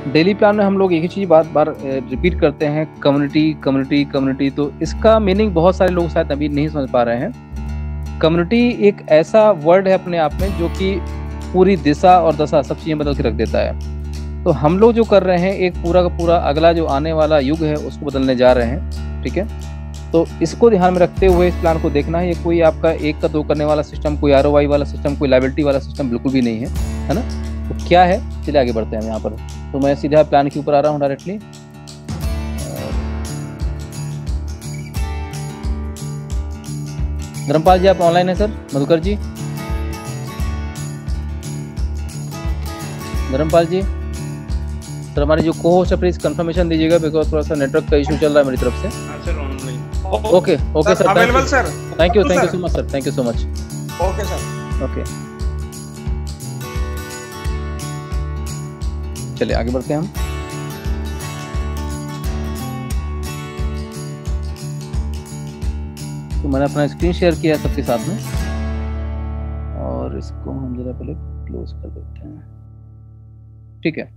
Daily plan में हम लोग एक ही चीज़ बार बार रिपीट करते हैं, कम्युनिटी कम्युनिटी कम्युनिटी। तो इसका मीनिंग बहुत सारे लोग शायद अभी नहीं समझ पा रहे हैं। कम्युनिटी एक ऐसा वर्ड है अपने आप में जो कि पूरी दिशा और दशा सब चीज़ें बदल के रख देता है। तो हम लोग जो कर रहे हैं, एक पूरा का पूरा अगला जो आने वाला युग है उसको बदलने जा रहे हैं, ठीक है। तो इसको ध्यान में रखते हुए इस प्लान को देखना है। ये कोई आपका एक का दो करने वाला सिस्टम, कोई आरओआई वाला सिस्टम, कोई लायबिलिटी वाला सिस्टम बिल्कुल भी नहीं है ना। तो क्या है, चलिए आगे बढ़ते हैं यहाँ पर। तो मैं सीधा प्लान के ऊपर आ रहा हूँ डायरेक्टली। धर्मपाल जी आप ऑनलाइन है सर? मधुकर जी, धर्मपाल जी सर, हमारी जो को होस्ट है प्लीज कंफर्मेशन दीजिएगा, बिकॉज थोड़ा सा नेटवर्क का इशू चल रहा है मेरी तरफ से। Sir online. Okay okay sir, available sir. Thank you so much sir, thank you so much. Okay sir, okay चलिए आगे बढ़ते हैं हम। तो मैंने अपना स्क्रीन शेयर किया है सबके साथ में, और इसको हम जरा पहले क्लोज कर देते हैं, ठीक है।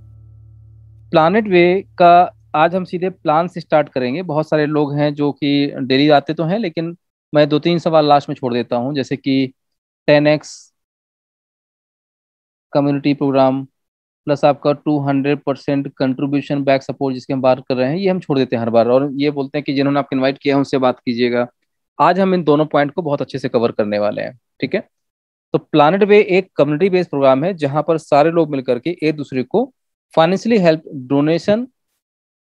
प्लानेट वे का आज हम सीधे प्लान से स्टार्ट करेंगे। बहुत सारे लोग हैं जो कि डेली आते तो हैं, लेकिन मैं दो तीन सवाल लास्ट में छोड़ देता हूं, जैसे कि 10x कम्युनिटी प्रोग्राम प्लस आपका 200% कंट्रीब्यूशन बैक सपोर्ट जिसकी हम बात कर रहे हैं, ये हम छोड़ देते हैं हर बार, और ये बोलते हैं कि जिन्होंने आपको इनवाइट किया है उनसे बात कीजिएगा। आज हम इन दोनों पॉइंट को बहुत अच्छे से कवर करने वाले हैं, ठीक है। तो प्लानेट वे एक कम्युनिटी बेस्ड प्रोग्राम है जहां पर सारे लोग मिलकर के एक दूसरे को फाइनेंशियली हेल्प, डोनेशन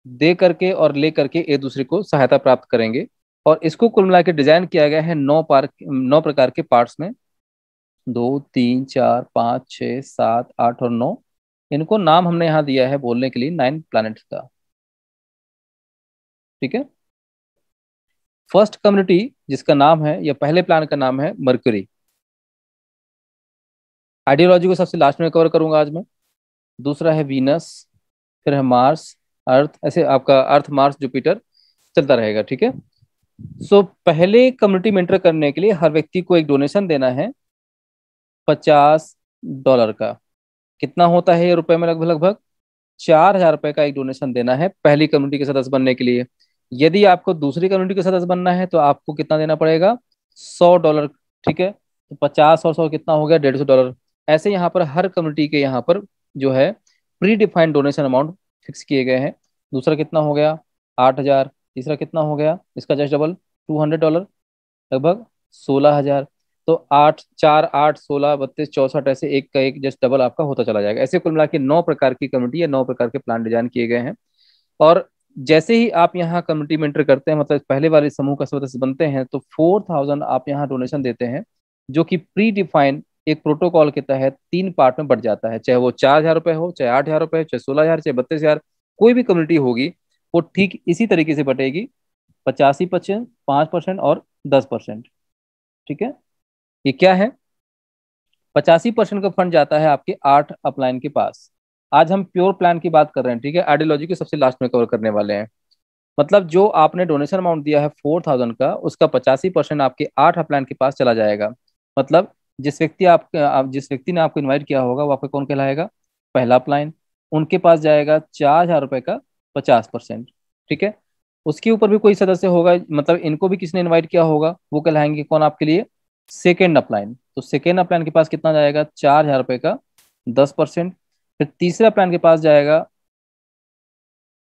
दे करके और ले करके एक दूसरे को सहायता प्राप्त करेंगे। और इसको कुल मिला के डिजाइन किया गया है 9 प्रकार के पार्ट्स में, 2 3 4 5 6 7 8 और 9। इनको नाम हमने यहाँ दिया है बोलने के लिए 9 प्लैनेट्स का, ठीक है। फर्स्ट कम्युनिटी जिसका नाम है, या पहले प्लान का नाम है मरकरी। आइडियोलॉजी को सबसे लास्ट में कवर करूंगा आज मैं। दूसरा है वीनस, फिर है मार्स, अर्थ, ऐसे आपका अर्थ मार्स जुपिटर चलता रहेगा, ठीक है। सो पहले कम्युनिटी में एंटर करने के लिए हर व्यक्ति को एक डोनेशन देना है $50 का। कितना होता है ये रुपए में? लगभग लगभग 4,000 रुपए का एक डोनेशन देना है पहली कम्युनिटी के सदस्य बनने के लिए। यदि आपको दूसरी कम्युनिटी के सदस्य बनना है तो आपको कितना देना पड़ेगा? $100, ठीक है। तो 50 और 100 कितना हो गया? $150। ऐसे यहाँ पर हर कम्युनिटी के यहाँ पर जो है pre defined donation amount fix किए गए हैं। दूसरा कितना हो गया? 8,000। तीसरा कितना हो गया? इसका जस्ट डबल, $200, लगभग 16,000। तो 8 4 8 16 32 64, ऐसे एक का एक जस्ट डबल आपका होता चला जाएगा। ऐसे कुल मिला के 9 प्रकार की कम्युनिटी या 9 प्रकार के प्लान डिजाइन किए गए हैं। और जैसे ही आप यहाँ कम्युनिटी में एंटर करते हैं, मतलब पहले वाले समूह का सदस्य बनते हैं, तो 4,000 आप यहाँ डोनेशन देते हैं, जो कि प्री डिफाइंड एक प्रोटोकॉल के तहत 3 पार्ट में बढ़ जाता है। चाहे वो 4,000 रुपए हो, चाहे 8,000 रुपए, चाहे 16,000, चाहे 32,000, कोई भी कम्युनिटी होगी वो ठीक इसी तरीके से बटेगी, 85%, 5% और 10%, ठीक है। ये क्या है? 85% का फंड जाता है आपके 8 अपलाइन के पास। आज हम प्योर प्लान की बात कर रहे हैं, ठीक है। आइडियोलॉजी को सबसे लास्ट में कवर करने वाले हैं। मतलब जो आपने डोनेशन अमाउंट दिया है 4,000 का, उसका 85% आपके 8 अपलाइन के पास चला जाएगा। मतलब जिस व्यक्ति ने आपको इन्वाइट किया होगा वो आपका कौन कहलाएगा? पहला अपलाइन। उनके पास जाएगा 4,000 रुपए का 50%, ठीक है। उसके ऊपर भी कोई सदस्य होगा, मतलब इनको भी किसने इन्वाइट किया होगा, वो कहलाएंगे कौन आपके लिए? Second upline. तो सेकेंड अपलाइन के पास कितना जाएगा? 4,000 रुपए का 10%। फिर तीसरा प्लान के पास जाएगा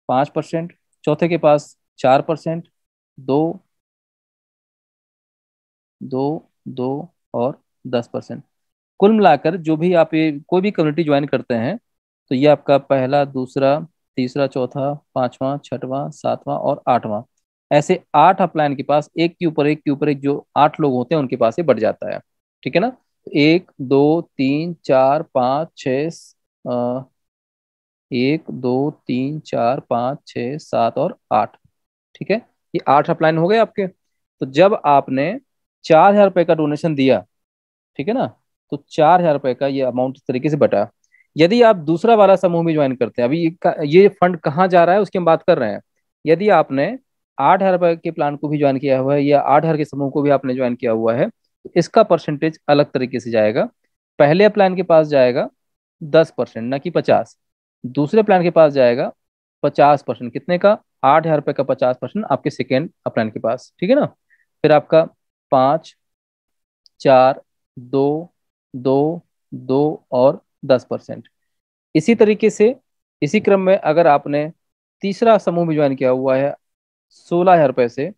5%। चौथे के पास 4%। दो, दो, दो और 10%। कुल मिलाकर जो भी आप ये कोई भी कम्युनिटी ज्वाइन करते हैं, तो ये आपका पहला, दूसरा, तीसरा, चौथा, पांचवा, छठवां, सातवां और आठवां, ऐसे 8 अपलाइन के पास एक के ऊपर एक के ऊपर एक जो 8 लोग होते हैं उनके पास ये बढ़ जाता है, ठीक है ना। 1 2 3 4 5 6 7 और 8, ठीक है। ये 8 अपलाइन हो गए आपके। तो जब आपने 4,000 रुपए का डोनेशन दिया, ठीक है ना, तो 4,000 रुपए का ये अमाउंट इस तरीके से बटा। यदि आप दूसरा वाला समूह भी ज्वाइन करते हैं, अभी ये फंड कहाँ जा रहा है उसकी हम बात कर रहे हैं। यदि आपने 8,000 रुपए के प्लान को भी ज्वाइन किया हुआ है, या 8,000 के समूह को भी आपने ज्वाइन किया हुआ है, तो इसका परसेंटेज अलग तरीके से जाएगा। पहले प्लान के पास जाएगा 10%, ना कि 50। दूसरे प्लान के पास जाएगा 50%, कितने का, 8,000 रुपये का 50% आपके सेकेंड प्लान के पास, ठीक है ना। फिर आपका 5, 4, 2, 2, 2 और 10%। इसी तरीके से इसी क्रम में अगर आपने तीसरा समूह भी ज्वाइन किया हुआ है 16,000 रुपये से,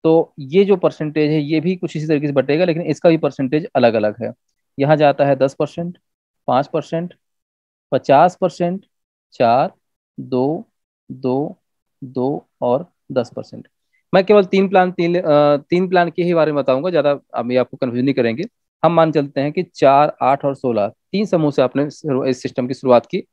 तो ये जो परसेंटेज है ये भी कुछ इसी तरीके से बटेगा, लेकिन इसका भी परसेंटेज अलग अलग है। यहाँ जाता है 10%, 5%, 50%, 4, 2, 2, 2 और 10%। मैं केवल तीन प्लान के ही बारे में बताऊंगा, ज्यादा अभी आपको कंफ्यूज नहीं करेंगे। हम मान चलते हैं कि 4, 8 और 16 तीन समूह से आपने इस सिस्टम की शुरुआत की।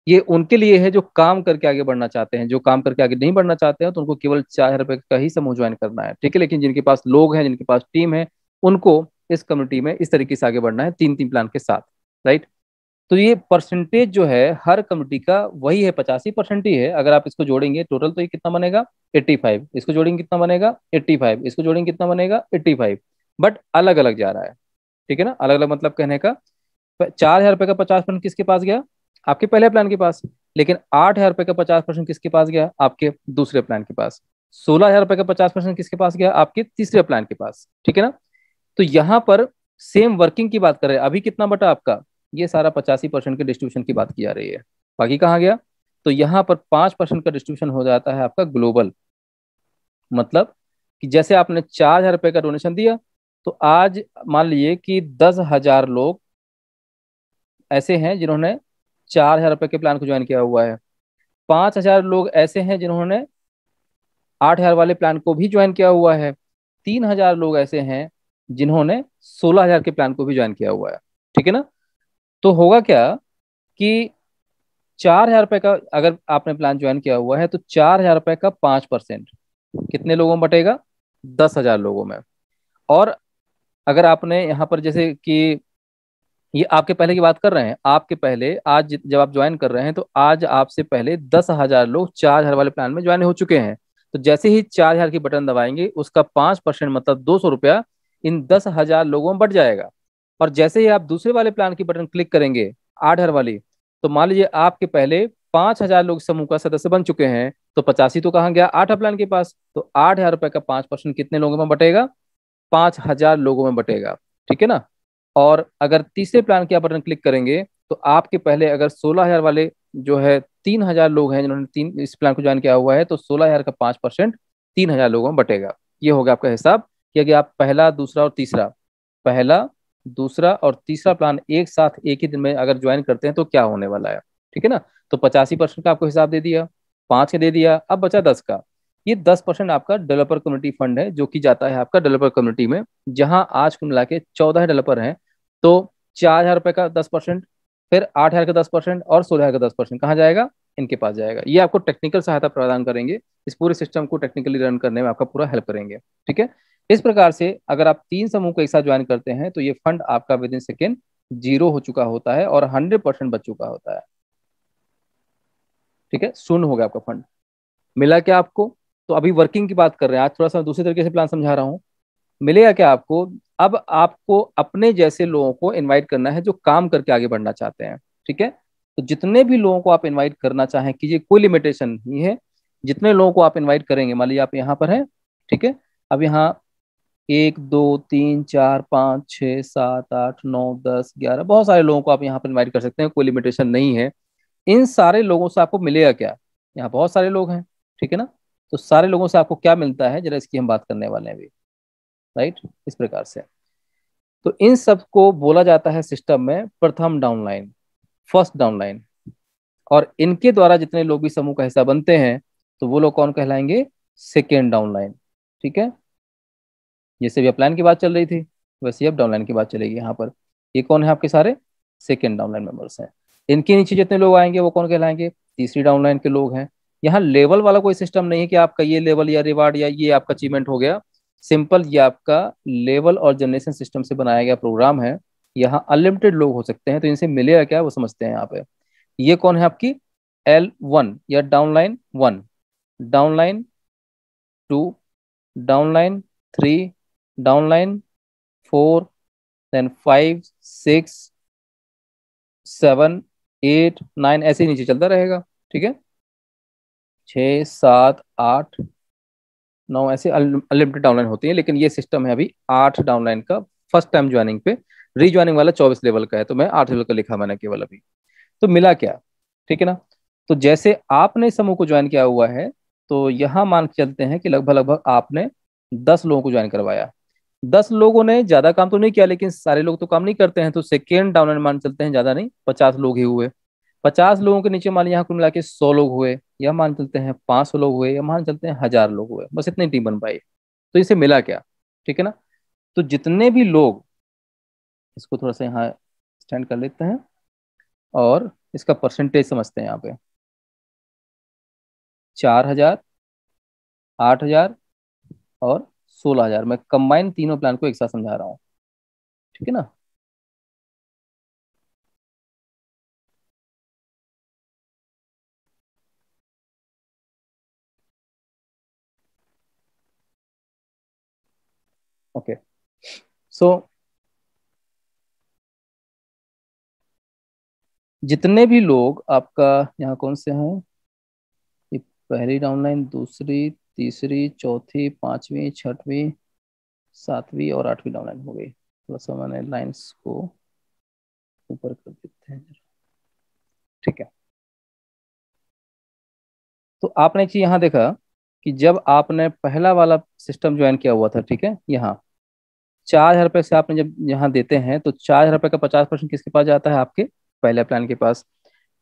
ये उनके लिए है जो काम करके आगे बढ़ना चाहते हैं, जो काम करके आगे नहीं बढ़ना चाहते हैं तो उनको केवल 4,000 रुपये का ही समूह ज्वाइन करना है, ठीक है। लेकिन जिनके पास लोग हैं, जिनके पास टीम है, उनको इस कम्युनिटी में इस तरीके से आगे बढ़ना है, तीन तीन प्लान के साथ, राइट। तो ये परसेंटेज जो है हर कमिटी का वही है, 85% ही है। अगर आप इसको जोड़ेंगे टोटल तो ये कितना बनेगा, 85। इसको जोड़ेंगे कितना बनेगा, 85। इसको जोड़ेंगे कितना बनेगा, 85। बट अलग अलग जा रहा है, ठीक है ना। अलग अलग मतलब कहने का, 4,000 रुपये का 50% किसके पास गया, आपके पहले प्लान के पास। लेकिन 8,000 रुपये का 50% किसके पास गया, आपके दूसरे प्लान के पास। 16,000 रुपये का 50% किसके पास गया, आपके तीसरे प्लान के पास, ठीक है ना। तो यहाँ पर सेम वर्किंग की बात कर रहे हैं। अभी कितना बटा आपका, ये सारा 85% के डिस्ट्रीब्यूशन की बात की जा रही है। बाकी कहाँ गया, तो यहाँ पर 5% का डिस्ट्रीब्यूशन हो जाता है आपका ग्लोबल। मतलब कि जैसे आपने 4,000 रुपये का डोनेशन दिया, तो आज मान लीजिए कि 10,000 लोग ऐसे हैं जिन्होंने 4,000 रुपये के प्लान को ज्वाइन किया हुआ है। 5,000 लोग ऐसे हैं जिन्होंने 8,000 वाले प्लान को भी ज्वाइन किया हुआ है। 3,000 लोग ऐसे हैं जिन्होंने 16,000 के प्लान को भी ज्वाइन किया हुआ है, ठीक है ना। तो होगा क्या कि 4,000 रुपये का अगर आपने प्लान ज्वाइन किया हुआ है, तो 4,000 रुपये का 5% कितने लोगों में बटेगा, 10,000 लोगों में। और अगर आपने यहाँ पर जैसे कि ये आपके पहले की बात कर रहे हैं, आपके पहले आज जब आप ज्वाइन कर रहे हैं तो आज आपसे पहले 10,000 लोग 4,000 वाले प्लान में ज्वाइन हो चुके हैं। तो जैसे ही 4,000 की बटन दबाएंगे, उसका 5% मतलब 200 रुपया इन 10,000 लोगों में बढ़ जाएगा। और जैसे ही आप दूसरे वाले प्लान की बटन क्लिक करेंगे, 8,000 वाली, तो मान लीजिए आपके पहले 5,000 लोग समूह का सदस्य बन चुके हैं, तो 85 तो कहाँ गया, 8 प्लान के पास। तो 8,000 रुपये का 5% कितने लोगों में बटेगा, 5,000 लोगों में बटेगा, ठीक है ना। और अगर तीसरे प्लान के आप बटन क्लिक करेंगे, तो आपके पहले अगर 16,000 वाले जो है 3,000 लोग हैं जिन्होंने तीन इस प्लान को ज्वाइन किया हुआ है, तो 16,000 का 5% 3,000 लोगों में बटेगा। ये होगा आपका हिसाब कि अगर आप पहला, दूसरा और तीसरा, पहला, दूसरा और तीसरा प्लान एक साथ एक ही दिन में अगर ज्वाइन करते हैं तो क्या होने वाला है, ठीक है ना। तो 85% का आपको हिसाब दे दिया, 5 का दे दिया, अब बचा 10 का। ये 10% आपका डेवलपर कम्युनिटी फंड है जो कि जाता है आपका डेवलपर कम्युनिटी में, जहां आज कुल मिला के 14 डेवलपर हैं। तो 4,000 रुपये का 10%, फिर 8,000 का 10% और 16,000 का 10% कहाँ जाएगा, इनके पास जाएगा। ये आपको टेक्निकल सहायता प्रदान करेंगे, इस पूरे सिस्टम को टेक्निकली रन करने में आपका पूरा हेल्प करेंगे, ठीक है। इस प्रकार से अगर आप तीन समूह को एक साथ ज्वाइन करते हैं तो ये फंड आपका विद इन सेकेंड जीरो हो चुका होता है और 100% बच चुका होता है, ठीक है। शून्य हो गया आपका फंड। मिला क्या आपको, तो अभी वर्किंग की बात कर रहे हैं, आज थोड़ा सा दूसरे तरीके से प्लान समझा रहा हूँ। मिलेगा क्या आपको, अब आपको अपने जैसे लोगों को इनवाइट करना है जो काम करके आगे बढ़ना चाहते हैं, ठीक है। तो जितने भी लोगों को आप इनवाइट करना चाहें कीजिए, कोई लिमिटेशन नहीं है। जितने लोगों को आप इनवाइट करेंगे, मान लीजिए आप यहाँ पर हैं, ठीक है। अब यहाँ 1, 2, 3, 4, 5, 6, 7, 8, 9, 10, 11 बहुत सारे लोगों को आप यहाँ पर इनवाइट कर सकते हैं, कोई लिमिटेशन नहीं है। इन सारे लोगों से आपको मिलेगा क्या, यहाँ बहुत सारे लोग हैं, ठीक है ना। तो सारे लोगों से आपको क्या मिलता है, जरा इसकी हम बात करने वाले हैं अभी, राइट। इस प्रकार से तो इन सब को बोला जाता है सिस्टम में प्रथम डाउनलाइन, फर्स्ट डाउनलाइन। और इनके द्वारा जितने लोग भी समूह का हिस्सा बनते हैं, तो वो लोग कौन कहलाएंगे, सेकेंड डाउनलाइन, ठीक है। जैसे भी अपलाइन की बात चल रही थी, वैसे ही अब डाउनलाइन की बात चलेगी यहाँ पर। ये कौन है आपके सारे सेकेंड डाउनलाइन मेंबर्स हैं। इनके नीचे जितने लोग आएंगे वो कौन कहलाएंगे, तीसरी डाउनलाइन के लोग हैं। यहाँ लेवल वाला कोई सिस्टम नहीं है कि आपका ये लेवल या रिवार्ड या ये आपका अचीवमेंट हो गया। सिंपल ये आपका लेवल और जनरेशन सिस्टम से बनाया गया प्रोग्राम है। यहाँ अनलिमिटेड लोग हो सकते हैं, तो इनसे मिलेगा क्या वो समझते हैं यहाँ पे। ये कौन है आपकी L1 या downline 1, downline 2, downline 3, downline 4, then 5, 6, 7 8 9 ऐसे ही नीचे चलता रहेगा। ठीक है, 6 7 8 9 ऐसे अनलिमिटेड डाउनलाइन होती है, लेकिन ये सिस्टम है अभी 8 डाउनलाइन का। फर्स्ट टाइम ज्वाइनिंग पे, रीज्वाइनिंग वाला 24 लेवल का है, तो मैं 8 लेवल का लिखा मैंने केवल अभी। तो मिला क्या, ठीक है ना। तो जैसे आपने इस समूह को ज्वाइन किया हुआ है, तो यहाँ मान के चलते हैं कि लगभग लगभग आपने 10 लोगों को ज्वाइन करवाया। 10 लोगों ने ज्यादा काम तो नहीं किया, लेकिन सारे लोग तो काम नहीं करते हैं, तो सेकेंड डाउनलाइन मान चलते हैं ज्यादा नहीं, 50 लोग ही हुए। 50 लोगों के नीचे मान लिया यहाँ कुल मिला के 100 लोग हुए, या मान चलते हैं 500 लोग हुए, या मान चलते हैं 1000 लोग हुए, बस इतनी टीम बन पाई। तो इसे मिला क्या, ठीक है ना। तो जितने भी लोग, इसको थोड़ा सा यहाँ स्टैंड कर लेते हैं और इसका परसेंटेज समझते हैं यहाँ पे। 4000, 8000 और 16000, मैं कंबाइन तीनों प्लान को एक साथ समझा रहा हूँ, ठीक है ना। ओके, सो जितने भी लोग आपका यहाँ कौन से हैं, ये पहली डाउनलाइन, दूसरी, तीसरी, चौथी, पांचवी, छठवीं, सातवीं और आठवीं डाउनलाइन हो गई। थोड़ा सा मैंने लाइंस को ऊपर कर देते हैं जरा। ठीक है, तो आपने एक चीज यहाँ देखा कि जब आपने पहला वाला सिस्टम ज्वाइन किया हुआ था, ठीक है, यहाँ 4000 रुपये से आपने जब यहाँ देते हैं, तो 4000 रुपये का 50% किसके पास जाता है, आपके पहले प्लान के पास।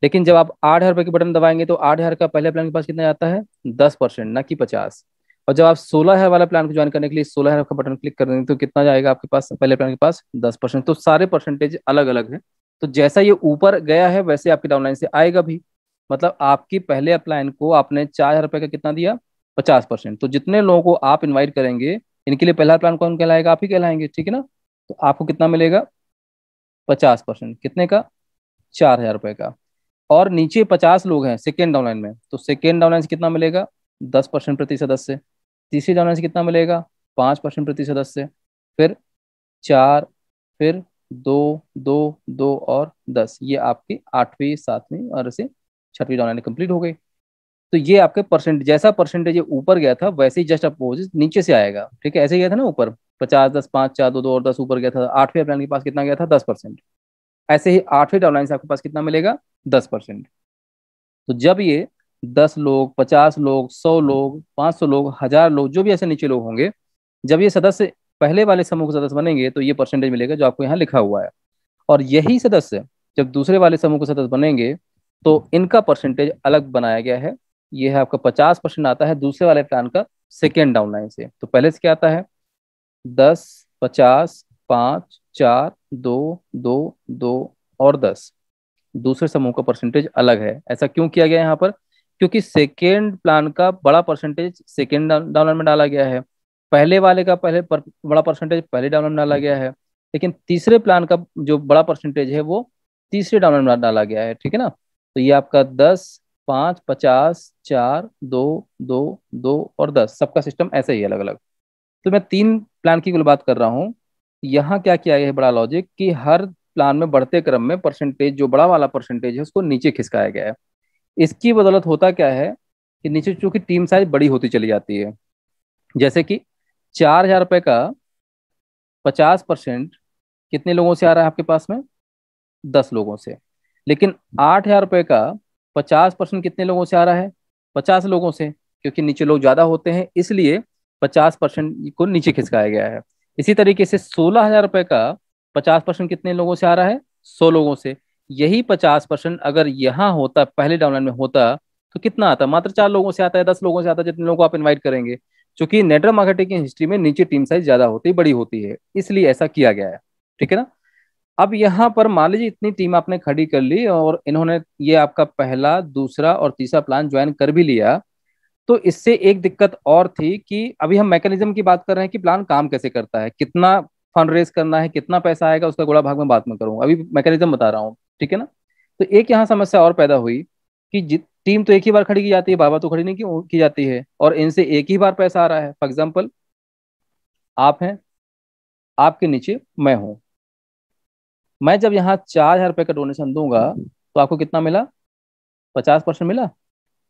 लेकिन जब आप 8000 रुपये के बटन दबाएंगे, तो 8000 का पहले प्लान के पास कितना जाता है, 10%, ना कि 50। और जब आप 16 हजार वाला प्लान को ज्वाइन करने के लिए 16 हजार का बटन क्लिक कर देंगे, तो कितना जाएगा आपके पास, पहले प्लान के पास 10%। तो सारे परसेंटेज अलग अलग है। तो जैसा ये ऊपर गया है, वैसे आपकी डाउनलाइन से आएगा भी। मतलब आपकी पहले अपलाइन को आपने 4000 रुपये का कितना दिया, 50%। तो जितने लोगों को आप इन्वाइट करेंगे, इनके लिए पहला प्लान कौन कहलाएगा, आप ही कहलाएंगे, ठीक है ना। तो आपको कितना मिलेगा, 50%, कितने का, 4000 रुपये का। और नीचे 50 लोग हैं सेकेंड डाउनलाइन में, तो सेकेंड डाउनलाइन से कितना मिलेगा, 10% प्रति सदस्य। तीसरी डाउनलाइन से कितना मिलेगा, 5% प्रति सदस्य। फिर 4, फिर 2 2 2 और 10, ये आपकी आठवीं, सातवीं और ऐसे छठवीं डाउनलाइन कंप्लीट हो गई। तो ये आपके परसेंट, जैसा परसेंटेज ये ऊपर गया था, वैसे ही जस्ट अपोजिट नीचे से आएगा। ठीक है, ऐसे ही गया था ना ऊपर, 50 10 5 4 2 2 और 10 ऊपर गया था, आठवें प्लान के पास कितना गया था, 10%। ऐसे ही आठवीं डाउनलाइन से आपके पास कितना मिलेगा, 10%। तो जब ये 10 लोग, 50 लोग, 100 लोग, 500 लोग, 1000 लोग, जो भी ऐसे नीचे लोग होंगे, जब ये सदस्य पहले वाले समूह के सदस्य बनेंगे, तो ये परसेंटेज मिलेगा जो आपको यहाँ लिखा हुआ है। और यही सदस्य जब दूसरे वाले समूह के सदस्य बनेंगे, तो इनका परसेंटेज अलग बनाया गया है। ये है आपका 50% आता है दूसरे वाले प्लान का सेकेंड डाउनलाइन से। तो पहले से क्या आता है, 10 50 5 4 2 2 2 और 10। दूसरे समूह का परसेंटेज अलग है। ऐसा क्यों किया गया है यहाँ पर, क्योंकि सेकेंड प्लान का बड़ा परसेंटेज सेकेंड डाउनलाइन में डाला गया है, पहले वाले का बड़ा परसेंटेज पहले डाउनलाइन में डाला गया है, लेकिन तीसरे प्लान का जो बड़ा परसेंटेज है वो तीसरे डाउनलाइन में डाला गया है, ठीक है ना। तो ये आपका 10 5 50 4 2 2 2 और 10, सबका सिस्टम ऐसा ही है अलग अलग। तो मैं 3 प्लान की कुल बात कर रहा हूँ। यहाँ क्या किया गया है, बड़ा लॉजिक, कि हर प्लान में बढ़ते क्रम में परसेंटेज, जो बड़ा वाला परसेंटेज है उसको नीचे खिसकाया गया है। इसकी बदौलत होता क्या है कि नीचे चूंकि टीम साइज बड़ी होती चली जाती है, जैसे कि 4000 रुपये का 50% कितने लोगों से आ रहा है आपके पास में, 10 लोगों से। लेकिन 8000 रुपये का 50% कितने लोगों से आ रहा है, 50 लोगों से। क्योंकि नीचे लोग ज्यादा होते हैं, इसलिए 50% को नीचे खिसकाया गया है। इसी तरीके से 16 हजार रुपये का 50% कितने लोगों से आ रहा है, 100 लोगों से। यही 50% अगर यहाँ होता, पहले डाउनलाइन में होता, तो कितना आता, मात्र 4 लोगों से आता है, 10 लोगों से आता है, जितने लोगों को आप इन्वाइट करेंगे। क्योंकि नेटवर्क मार्केटिंग की हिस्ट्री में नीचे टीम साइज ज्यादा होती है, बड़ी होती है, इसलिए ऐसा किया गया है, ठीक है ना। अब यहाँ पर मान लीजिए इतनी टीम आपने खड़ी कर ली, और इन्होंने ये आपका पहला, दूसरा और तीसरा प्लान ज्वाइन कर भी लिया। तो इससे एक दिक्कत और थी कि अभी हम मैकेनिज्म की बात कर रहे हैं कि प्लान काम कैसे करता है, कितना फंड रेज करना है, कितना पैसा आएगा, उसका गुणा भाग में बात में करूंगा, अभी मैकेनिज्म बता रहा हूँ, ठीक है ना। तो एक यहाँ समस्या और पैदा हुई कि टीम तो एक ही बार खड़ी की जाती है, बार बार तो खड़ी नहीं की जाती है, और इनसे एक ही बार पैसा आ रहा है। फॉर एग्जाम्पल, आप हैं, आपके नीचे मैं हूं, मैं जब यहाँ 4000 रुपये का डोनेशन दूंगा, तो आपको कितना मिला, 50% मिला।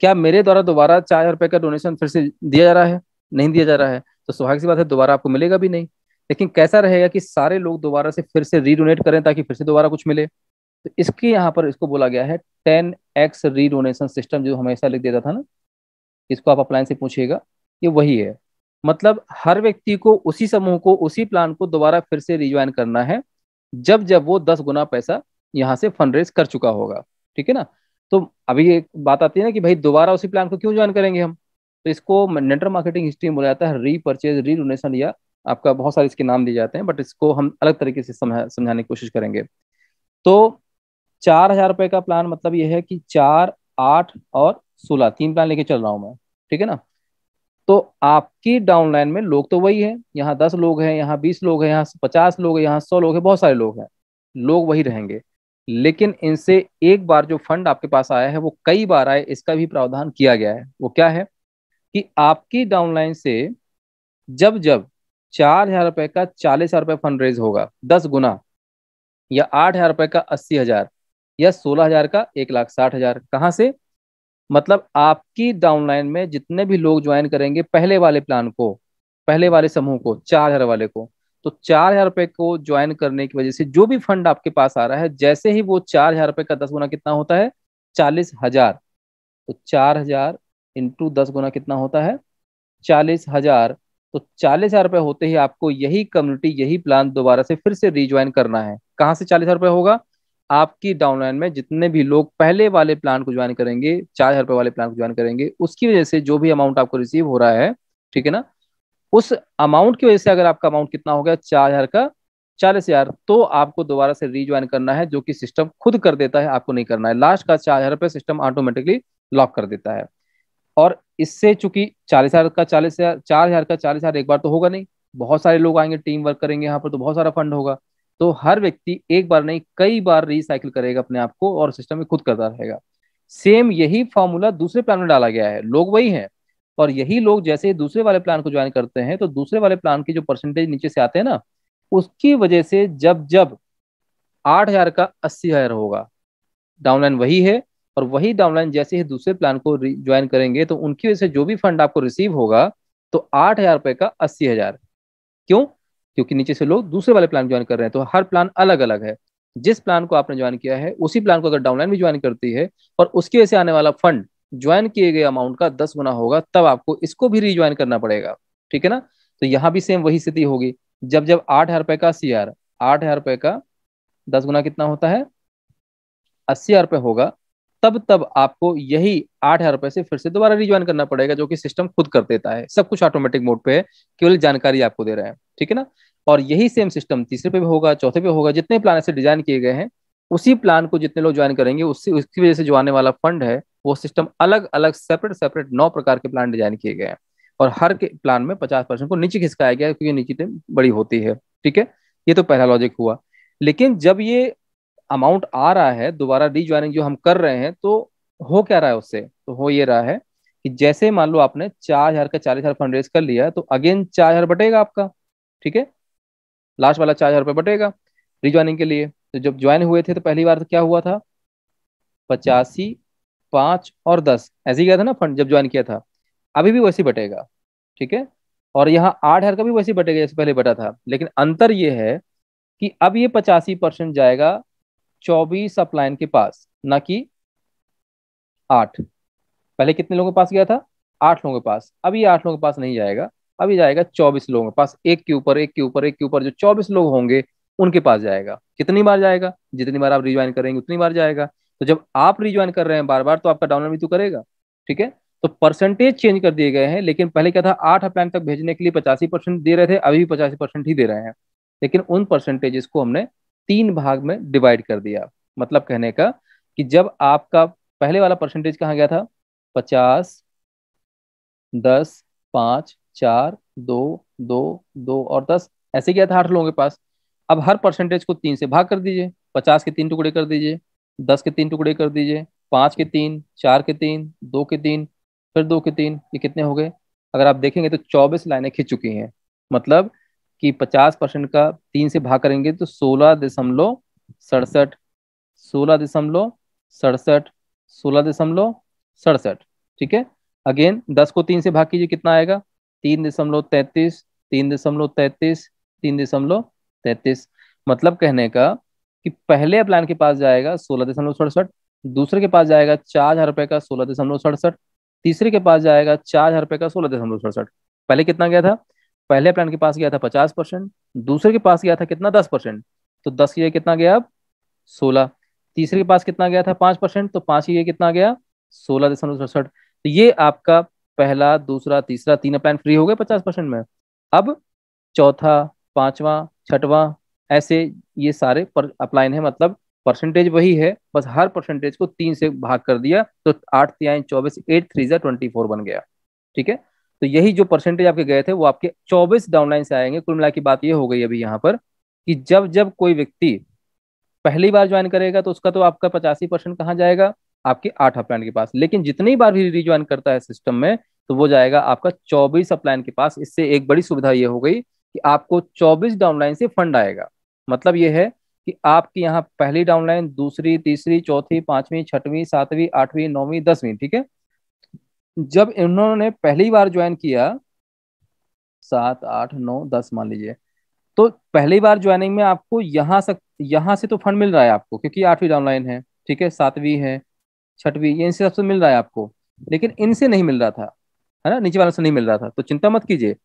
क्या मेरे द्वारा दोबारा 4,000 रुपए का डोनेशन फिर से दिया जा रहा है? नहीं दिया जा रहा है, तो स्वाभाविक सी बात है दोबारा आपको मिलेगा भी नहीं। लेकिन कैसा रहेगा कि सारे लोग दोबारा से फिर से रीडोनेट करें ताकि फिर से दोबारा कुछ मिले। तो इसके यहाँ पर इसको बोला गया है 10x रीडोनेशन सिस्टम, जो हमेशा लिख देता था ना, इसको आप अपलाइन से पूछिएगा, ये वही है। मतलब हर व्यक्ति को, उसी समूह को, उसी प्लान को दोबारा फिर से रिज्वाइन करना है जब जब वो 10 गुना पैसा यहाँ से फंड रेज कर चुका होगा। ठीक है ना। तो अभी एक बात आती है ना कि भाई दोबारा उसी प्लान को क्यों ज्वाइन करेंगे हम। तो इसको नेटवर्क मार्केटिंग हिस्ट्री में बोला जाता है रीपरचेज, री डोनेशन, या आपका बहुत सारे इसके नाम दिए जाते हैं, बट इसको हम अलग तरीके से समझाने की कोशिश करेंगे। तो 4,000 रुपए का प्लान मतलब ये है कि 4, 8 और 16 तीन प्लान लेके चल रहा हूं मैं। ठीक है ना। तो आपकी डाउनलाइन में लोग तो वही है, यहाँ 10 लोग हैं, यहाँ 20 लोग हैं, यहाँ 50 लोग हैं, यहाँ 100 लोग हैं, बहुत सारे लोग हैं, लोग वही रहेंगे। लेकिन इनसे एक बार जो फंड आपके पास आया है वो कई बार आए, इसका भी प्रावधान किया गया है। वो क्या है कि आपकी डाउनलाइन से जब जब 4,000 रुपए का 40,000 रुपए फंड रेज होगा 10 गुना, या 8,000 रुपए का 80,000, या 16,000 का 1,60,000, कहाँ से? मतलब आपकी डाउनलाइन में जितने भी लोग ज्वाइन करेंगे पहले वाले प्लान को, पहले वाले समूह को, 4,000 वाले को, तो 4,000 रुपए को ज्वाइन करने की वजह से जो भी फंड आपके पास आ रहा है, जैसे ही वो 4,000 रुपए का 10 गुना कितना होता है, 40,000, तो 4,000 इंटू 10 गुना कितना होता है, 40,000। तो 40,000 रुपए होते ही आपको यही कम्युनिटी, यही प्लान दोबारा से फिर से रिज्वाइन करना है। कहाँ से 40,000 रुपए होगा? आपकी डाउनलाइन में जितने भी लोग पहले वाले प्लान को ज्वाइन करेंगे, 4,000 रुपए वाले प्लान को ज्वाइन करेंगे, उसकी वजह से जो भी अमाउंट आपको रिसीव हो रहा है, ठीक है ना, उस अमाउंट की वजह से अगर आपका अमाउंट कितना हो गया 4,000 का 40,000, तो आपको दोबारा से रिज्वाइन करना है, जो कि सिस्टम खुद कर देता है, आपको नहीं करना है। लास्ट का 4,000 रुपये सिस्टम ऑटोमेटिकली लॉक कर देता है। और इससे चूंकि 40,000 का 40,000, 4,000 का 40,000 एक बार तो होगा नहीं, बहुत सारे लोग आएंगे, टीम वर्क करेंगे यहाँ पर, तो बहुत सारा फंड होगा। तो हर व्यक्ति एक बार नहीं कई बार रिसाइकिल करेगा अपने आप को, और सिस्टम में खुद करता रहेगा। सेम यही फॉर्मूला दूसरे प्लान में डाला गया है, लोग वही हैं, और यही लोग जैसे ही दूसरे वाले प्लान को ज्वाइन करते हैं, तो दूसरे वाले प्लान की जो परसेंटेज नीचे से आते हैं ना, उसकी वजह से जब जब 8,000 का 80,000 होगा, डाउनलाइन वही है, और वही डाउनलाइन जैसे ही दूसरे प्लान को ज्वाइन करेंगे, तो उनकी वजह से जो भी फंड आपको रिसीव होगा, तो 8,000 रुपए का 80,000। क्यों? क्योंकि नीचे से लोग दूसरे वाले प्लान ज्वाइन कर रहे हैं, तो हर प्लान अलग अलग है। जिस प्लान को आपने ज्वाइन किया है उसी प्लान को अगर डाउनलाइन भी ज्वाइन करती है, और उसकी वजह से आने वाला फंड ज्वाइन किए गए अमाउंट का 10 गुना होगा, तब आपको इसको भी रिज्वाइन करना पड़ेगा। ठीक है ना। तो यहाँ भी सेम वही स्थिति होगी। जब जब 8,000 रुपए का 80,000, 8,000 रुपए का 10 गुना कितना होता है, 80,000 रुपए होगा, तब तब आपको यही 8,000 रुपए से फिर से दोबारा रिज्वाइन करना पड़ेगा, जो कि सिस्टम खुद कर देता है। सब कुछ ऑटोमेटिक मोड पे है, केवल जानकारी आपको दे रहे हैं। ठीक है ना। और यही सेम सिस्टम तीसरे पे भी होगा, चौथे पे होगा, जितने प्लान ऐसे डिजाइन किए गए हैं, उसी प्लान को जितने लोग ज्वाइन करेंगे, उससे उसकी वजह से जो आने वाला फंड है, वो सिस्टम अलग अलग सेपरेट सेपरेट 9 प्रकार के प्लान डिजाइन किए गए हैं। और हर के प्लान में 50% को नीचे खिसकाया गया है, क्योंकि नीचे टीम बड़ी होती है। ठीक है। ये तो पहला लॉजिक हुआ। लेकिन जब ये अमाउंट आ रहा है दोबारा रीज्वाइनिंग जो हम कर रहे हैं, तो हो क्या रहा है उससे? तो हो ये रहा है कि जैसे मान लो आपने 4,000 का 40,000 फंड रेज कर लिया, तो अगेन 4,000 बटेगा आपका। ठीक है। लास्ट वाला 4,000 रुपये बटेगा रिज्वाइनिंग के लिए। तो जब ज्वाइन हुए थे तो पहली बार तो क्या हुआ था, 85, 5 और 10 ऐसे ही गया था ना फंड जब ज्वाइन किया था। अभी भी वैसे ही बटेगा। ठीक है। और यहाँ 8,000 का भी वैसे ही बटेगा जैसे पहले बटा था, लेकिन अंतर ये है कि अब ये 85% जाएगा 24 अपलाइन के पास, ना कि 8। पहले कितने लोगों के पास गया था, 8 लोगों के पास। अब ये 8 लोगों के पास नहीं जाएगा, अब ये जाएगा 24 लोगों के पास, एक के ऊपर एक के ऊपर एक के ऊपर जो 24 लोग होंगे उनके पास जाएगा। कितनी बार जाएगा? जितनी बार आप रिज्वाइन करेंगे उतनी बार जाएगा। तो जब आप रिज्वाइन कर रहे हैं बार बार, तो आपका डाउनलोड भी तो करेगा। ठीक है। तो परसेंटेज चेंज कर दिए गए हैं, लेकिन पहले क्या था, 8 अप्लाइन तक भेजने के लिए 85% दे रहे थे, अभी भी 85% ही दे रहे हैं। लेकिन उन परसेंटेजेस को हमने 3 भाग में डिवाइड कर दिया। मतलब कहने का कि जब आपका पहले वाला परसेंटेज कहाँ गया था, 50, 10, 5, 4, 2, 2, 2 और 10, ऐसे गया था 8 लोगों के पास। अब हर परसेंटेज को 3 से भाग कर दीजिए, 50 के 3 टुकड़े कर दीजिए, 10 के 3 टुकड़े कर दीजिए, 5 के 3, 4 के 3, 2 के 3, फिर 2 के 3, ये कितने हो गए? अगर आप देखेंगे तो 24 लाइनें खिंच चुकी हैं। मतलब कि 50% का 3 से भाग करेंगे तो 16.67, 16 67, 16.67। ठीक है, अगेन 10 को 3 से भाग कीजिए, कितना आएगा? 3.33, 3.33, 3.33। मतलब कहने का कि पहले प्लान के पास जाएगा 16.67, दूसरे के पास जाएगा 4,000 रुपए का 16.67, तीसरे के पास जाएगा 4,000 रुपए का 16.67। पहले कितना गया था? पहले प्लान के पास गया था 50%, दूसरे के पास गया था कितना? 10%। तो 10 ये कितना गया अब? 16। तीसरे के पास कितना गया था? 5%, तो 5 ये कितना गया? 16.67। तो ये आपका पहला, दूसरा, तीसरा, तीन प्लान फ्री हो गए 50% में। अब चौथा, पांचवा, छठवां, ऐसे ये सारे पर अप्लाइन है, मतलब परसेंटेज वही है, बस हर परसेंटेज को 3 से भाग कर दिया, तो 8 3 24, 8 3 24 बन गया। ठीक है, तो यही जो परसेंटेज आपके गए थे वो आपके 24 डाउनलाइन से आएंगे। कुल मिला की बात ये हो गई अभी यहाँ पर कि जब जब कोई व्यक्ति पहली बार ज्वाइन करेगा तो उसका तो आपका 85% कहाँ जाएगा? आपके 8 अपलाइन के पास। लेकिन जितनी बार भी रिज्वाइन करता है सिस्टम में, तो वो जाएगा आपका 24 अपलाइन के पास। इससे एक बड़ी सुविधा ये हो गई कि आपको 24 डाउनलाइन से फंड आएगा। मतलब ये है कि आपकी यहाँ पहली डाउनलाइन, दूसरी, तीसरी, चौथी, पांचवी, छठवीं, सातवीं, आठवीं, नौवीं, 10वीं, ठीक है, जब इन्होंने पहली बार ज्वाइन किया, 7 8 9 10 मान लीजिए, तो पहली बार ज्वाइनिंग में आपको यहाँ से तो फंड मिल रहा है आपको, क्योंकि 8वीं डाउनलाइन है, ठीक है, 7वीं है, छठवीं, ये इनसे सबसे मिल रहा है आपको। लेकिन इनसे नहीं मिल रहा था, है ना, नीचे वालों से नहीं मिल रहा था। तो चिंता मत कीजिए,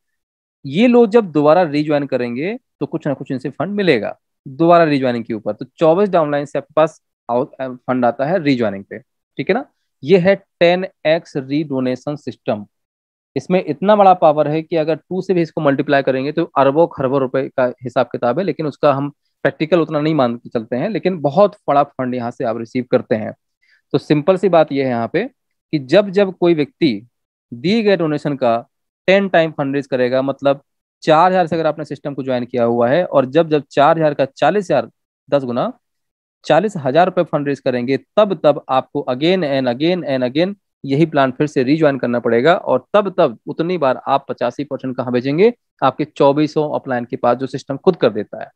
ये लोग जब दोबारा रीज्वाइन करेंगे तो कुछ ना कुछ इनसे फंड मिलेगा दोबारा रीज्वाइनिंग के ऊपर। तो 24 डाउनलाइन से आपके पास फंड आता है रीज्वाइनिंग पे। ठीक है ना, ये है 10x रीडोनेशन सिस्टम। इसमें इतना बड़ा पावर है कि अगर 2 से भी इसको मल्टीप्लाई करेंगे तो अरबों खरबों रुपए का हिसाब किताब है, लेकिन उसका हम प्रैक्टिकल उतना नहीं मान के चलते हैं। लेकिन बहुत बड़ा फंड यहाँ से आप रिसीव करते हैं। तो सिंपल सी बात यह है यहाँ पे कि जब जब कोई व्यक्ति दिए गए डोनेशन का 10 टाइम फंड रेज करेगा, मतलब 4,000 से अगर आपने सिस्टम को ज्वाइन किया हुआ है, और जब जब 4,000 का 40,000, 10 गुना, 40,000 रुपए फंड रेज करेंगे, तब तब आपको again and again and again यही प्लान फिर से रीज्वाइन करना पड़ेगा। और तब तब उतनी बार आप 85% कहाँ भेजेंगे? आपके 2400 अपलाइन के पास, जो सिस्टम खुद कर देता है।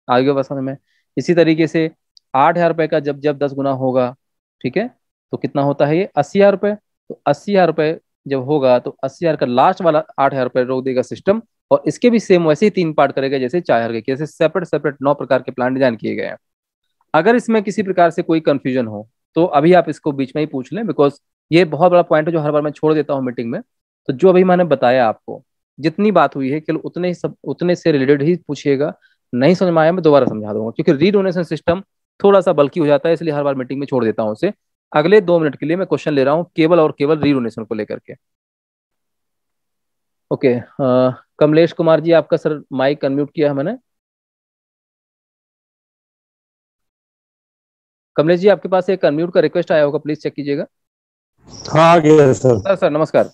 आगे बात समझ में? इसी तरीके से 8,000 रुपए का जब जब 10 गुना होगा, ठीक है, तो कितना होता है ये? 80,000 रुपए। तो 80,000 रुपए जब होगा तो 80,000 का लास्ट वाला 8,000 रुपए रोक देगा सिस्टम, और इसके भी सेम वैसे ही 3 पार्ट करेगा जैसे 4,000 के। जैसे सेपरेट सेपरेट 9 प्रकार के प्लान डिजाइन किए गए हैं। अगर इसमें किसी प्रकार से कोई कंफ्यूजन हो तो अभी आप इसको बीच में ही पूछ लें, बिकॉज ये बहुत बड़ा पॉइंट है जो हर बार मैं छोड़ देता हूँ मीटिंग में। तो जो अभी मैंने बताया आपको, जितनी बात हुई है, केवल उतने ही सब, उतने से रिलेटेड ही पूछिएगा। नहीं समझ में आया मैं दोबारा समझा दूंगा, क्योंकि रीडोनेशन सिस्टम थोड़ा सा बल्कि हो जाता है, इसलिए हर बार मीटिंग में छोड़ देता हूँ उसे। अगले 2 मिनट के लिए मैं क्वेश्चन ले रहा हूँ केवल और केवल रीडोनेशन को लेकर के। ओके, कमलेश कुमार जी, आपका सर माइक अनम्यूट किया है मैंने। कमलेश जी, आपके पास एक अनम्यूट का रिक्वेस्ट आया होगा, प्लीज चेक कीजिएगा। हाँ, आ गया सर। सर सर नमस्कार।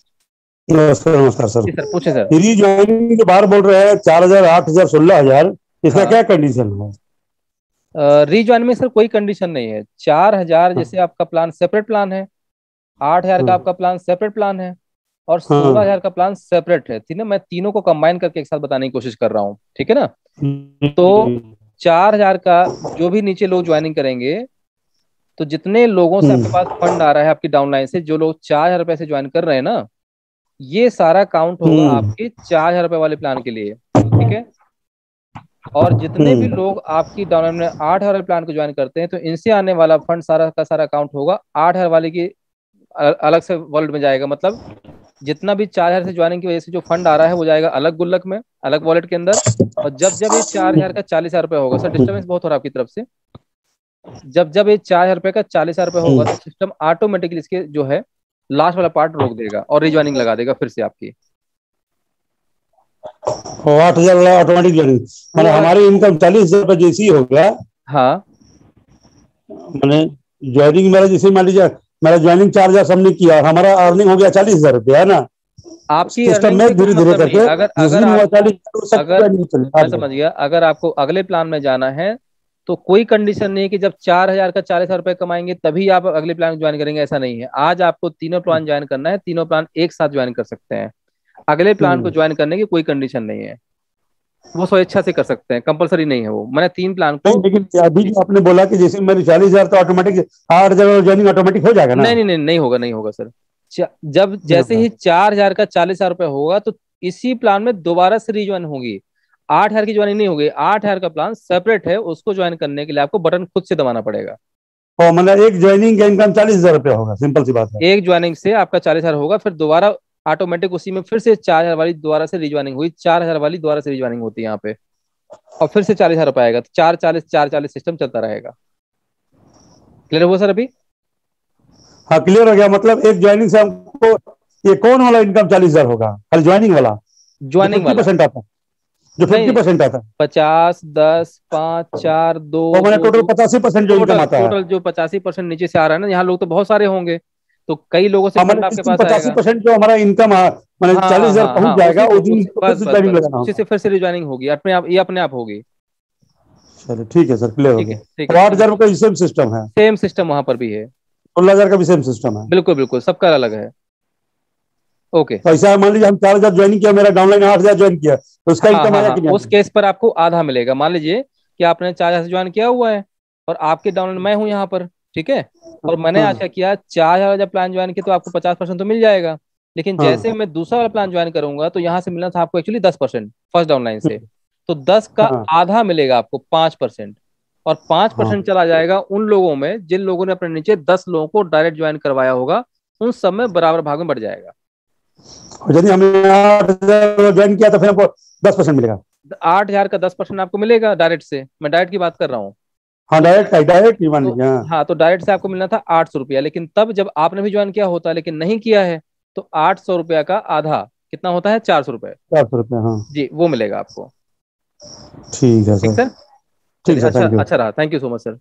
नमस्कार नमस्कार सर। जी सर, पूछे सर। रीज्वाइनिंग के बाहर बोल रहे हैं 4,000, 8,000, 16,000, इसका हाँ, क्या कंडीशन है? रीज्वाइन में सर कोई कंडीशन नहीं है। 4,000 जैसे आपका प्लान सेपरेट प्लान है, 8,000 का हाँ आपका प्लान सेपरेट प्लान है, और हाँ 16,000 का प्लान सेपरेट है। ठीक है, मैं तीनों को कंबाइन करके एक साथ बताने की कोशिश कर रहा हूँ, ठीक है ना। तो 4,000 का जो भी नीचे लोग ज्वाइनिंग करेंगे, तो जितने लोगों से आपके पास फंड आ रहा है आपकी डाउनलाइन से, जो लोग 4,000 रुपए से ज्वाइन कर रहे हैं ना, ये सारा काउंट होगा आपके 4,000 रुपए वाले प्लान के लिए। ठीक है, और जितने भी लोग आपकी डाउनलाइन में 8,000 वाले प्लान को ज्वाइन करते हैं, तो इनसे आने वाला फंड सारा का सारा काउंट होगा 8,000 वाले की अलग से वर्ल्ड में जाएगा। मतलब जितना भी 4,000 से ज्वाइनिंग की वजह से जो फंड आ रहा है वो जाएगा अलग गुल्लक में, अलग वॉलेट के अंदर। और जब जब ये 4,000 का 40,000 रुपए होगा, सर डिस्टर्बेंस बहुत हो रहा है आपकी तरफ से, जब जब ये 4,000 रुपए का 40,000 रुपए होगा, तो सिस्टम ऑटोमेटिकली इसके जो है लास्ट वाला पार्ट रोक देगा और रिज्वाइनिंग लगा देगा फिर से आपकी। 8,000 ऑटोमेटिक लगी, मैंने पूरा, हमारी इनकम 40,000 रुपये जैसी हो गया। हाँ, मैंने ज्वाइनिंग मेरा जैसे मान लीजिए, मेरा ज्वाइनिंग 4,000 सबने किया, हमारा अर्निंग हो गया 40,000 रुपये, है ना। आपकी सिस्टम अर्निंग में से कोई धीरे धीरे मतलब नहीं। करके अगर जिस अगर दिन हुआ आपको 40,000 अगर नहीं मैं समझ चले। गया, अगर आपको अगले प्लान में जाना है तो कोई कंडीशन नहीं है कि जब 4,000 का 40,000 रुपए कमाएंगे तभी आप अगले प्लान ज्वाइन करेंगे, ऐसा नहीं है। आज आपको तीनों प्लान ज्वाइन करना है, तीनों प्लान एक साथ ज्वाइन कर सकते हैं। अगले प्लान को ज्वाइन करने की कोई कंडीशन नहीं है। वो स्वेच्छा से कर सकते हैं, कंपलसरी नहीं है वो। मैंने 3 प्लान नहीं, को। लेकिन अभी जो आपने बोला कि जैसे मेरे 40,000 तो ऑटोमेटिक 8,000 ज्वाइनिंग ऑटोमेटिक हो जाएगा ना? नहीं नहीं नहीं, नहीं होगा, नहीं होगा सर। जब नहीं जैसे होगा। ही 4,000 का 40,000 रुपये होगा तो इसी प्लान में दोबारा से रिज्वाइन होगी। 8,000 की ज्वाइनिंग नहीं होगी, 8,000 का प्लान सेपरेट है, उसको ज्वाइन करने के लिए आपको बटन खुद से दबाना पड़ेगा। और मतलब एक ज्वाइनिंग का इनकम 40,000 रुपया होगा, सिंपल सी बात है। एक ज्वाइनिंग से आपका 40,000 होगा, फिर दोबारा ऑटोमेटिक उसी में फिर से 4,000 वाली दोबारा से रिज्वाइनिंग हुई, 4,000 वाली दोबारा से रिज्वाइनिंग होती है यहाँ पे, और फिर से 40,000 रुपये आएगा, तो 440 सिस्टम चलता रहेगा। क्लियर हुआ सर अभी? हाँ, क्लियर हो गया। मतलब एक ज्वाइनिंग से हमको ये कौन वाला इनकम 40,000 होगा? खाली ज्वाइनिंग वाला जो ज्वाइनिंग फिफ्टी वाला। परसेंट आता है, जो नहीं फिफ्टी नहीं, परसेंट आता है, 50, 10, 5, 4, 2, वो मैंने 2, टोटल 2। 85% जो इनकम टोटल आता है। टोटल जो 85% नीचे से आ रहा है ना, यहाँ लोग तो बहुत सारे होंगे, तो कई लोगों से हाँ, मैंने फंड जिस आपके दिन पास पचासी आएगा। परसेंट जो हमारा इनकम मैंने हाँ हाँ 40,000 हाँ पहुंच हाँ, जाएगा, उसी उस दिन उसी तो फिर बस से बस ज्वाइनिंग बस लगाना उसी होगा। से फिर से रिज्वाइनिंग होगी अपने आप, ये अपने आप होगी। चलिए ठीक है सर, क्लियर हो ठीक है गया। ठीक तो है, 8,000 का सेम सिस्टम है, सेम सिस्टम वहां पर भी है। 16,000 का भी सेम सिस्टम है। बिल्कुल बिल्कुल, सबका अलग है। ओके। तो ऐसा मान लीजिए हम 4,000 ज्वाइनिंग किया, मेरा डाउनलाइन 8,000 ज्वाइन किया, तो उसका हाँ इनकम हाँ आया हाँ, कि नहीं उस आया? केस पर आपको आधा मिलेगा। मान लीजिए कि आपने 4,000 से ज्वाइन किया हुआ है, और आपके डाउनलोड मैं हूँ यहाँ पर, ठीक है, और मैंने आज क्या हाँ किया, 4,000 जब प्लान ज्वाइन किया तो आपको 50% तो मिल जाएगा। लेकिन जैसे हाँ मैं दूसरा वाला प्लान ज्वाइन करूंगा तो यहाँ से मिलना था आपको एक्चुअली 10% फर्स्ट डाउनलाइन से, तो 10 का हाँ आधा मिलेगा आपको, 5%। और पांच हाँ। परसेंट चला जाएगा उन लोगों में जिन लोगों ने अपने नीचे 10 लोगों को डायरेक्ट ज्वाइन करवाया होगा, उन सब में बराबर भाग में बढ़ जाएगा। और यदि हमने 8,000 ज्वाइन किया तो फिर हमको 10% मिलेगा? 8,000 का 10% आपको मिलेगा डायरेक्ट से, मैं डायरेक्ट की बात कर रहा हूँ। हाँ, तो डायरेक्ट ही मान तो लीजिए। हाँ, हाँ, तो डायरेक्ट से आपको मिलना था 800 रुपया, लेकिन तब जब आपने भी ज्वाइन किया होता लेकिन नहीं किया है, तो 800 रुपया का आधा कितना होता है, 400 रुपये। 400 रुपया, हाँ। जी, वो मिलेगा आपको। ठीक है ठीक सर। सर। ठीक चलिए, सर, अच्छा थैंक यू। अच्छा रहा, thank you so much sir.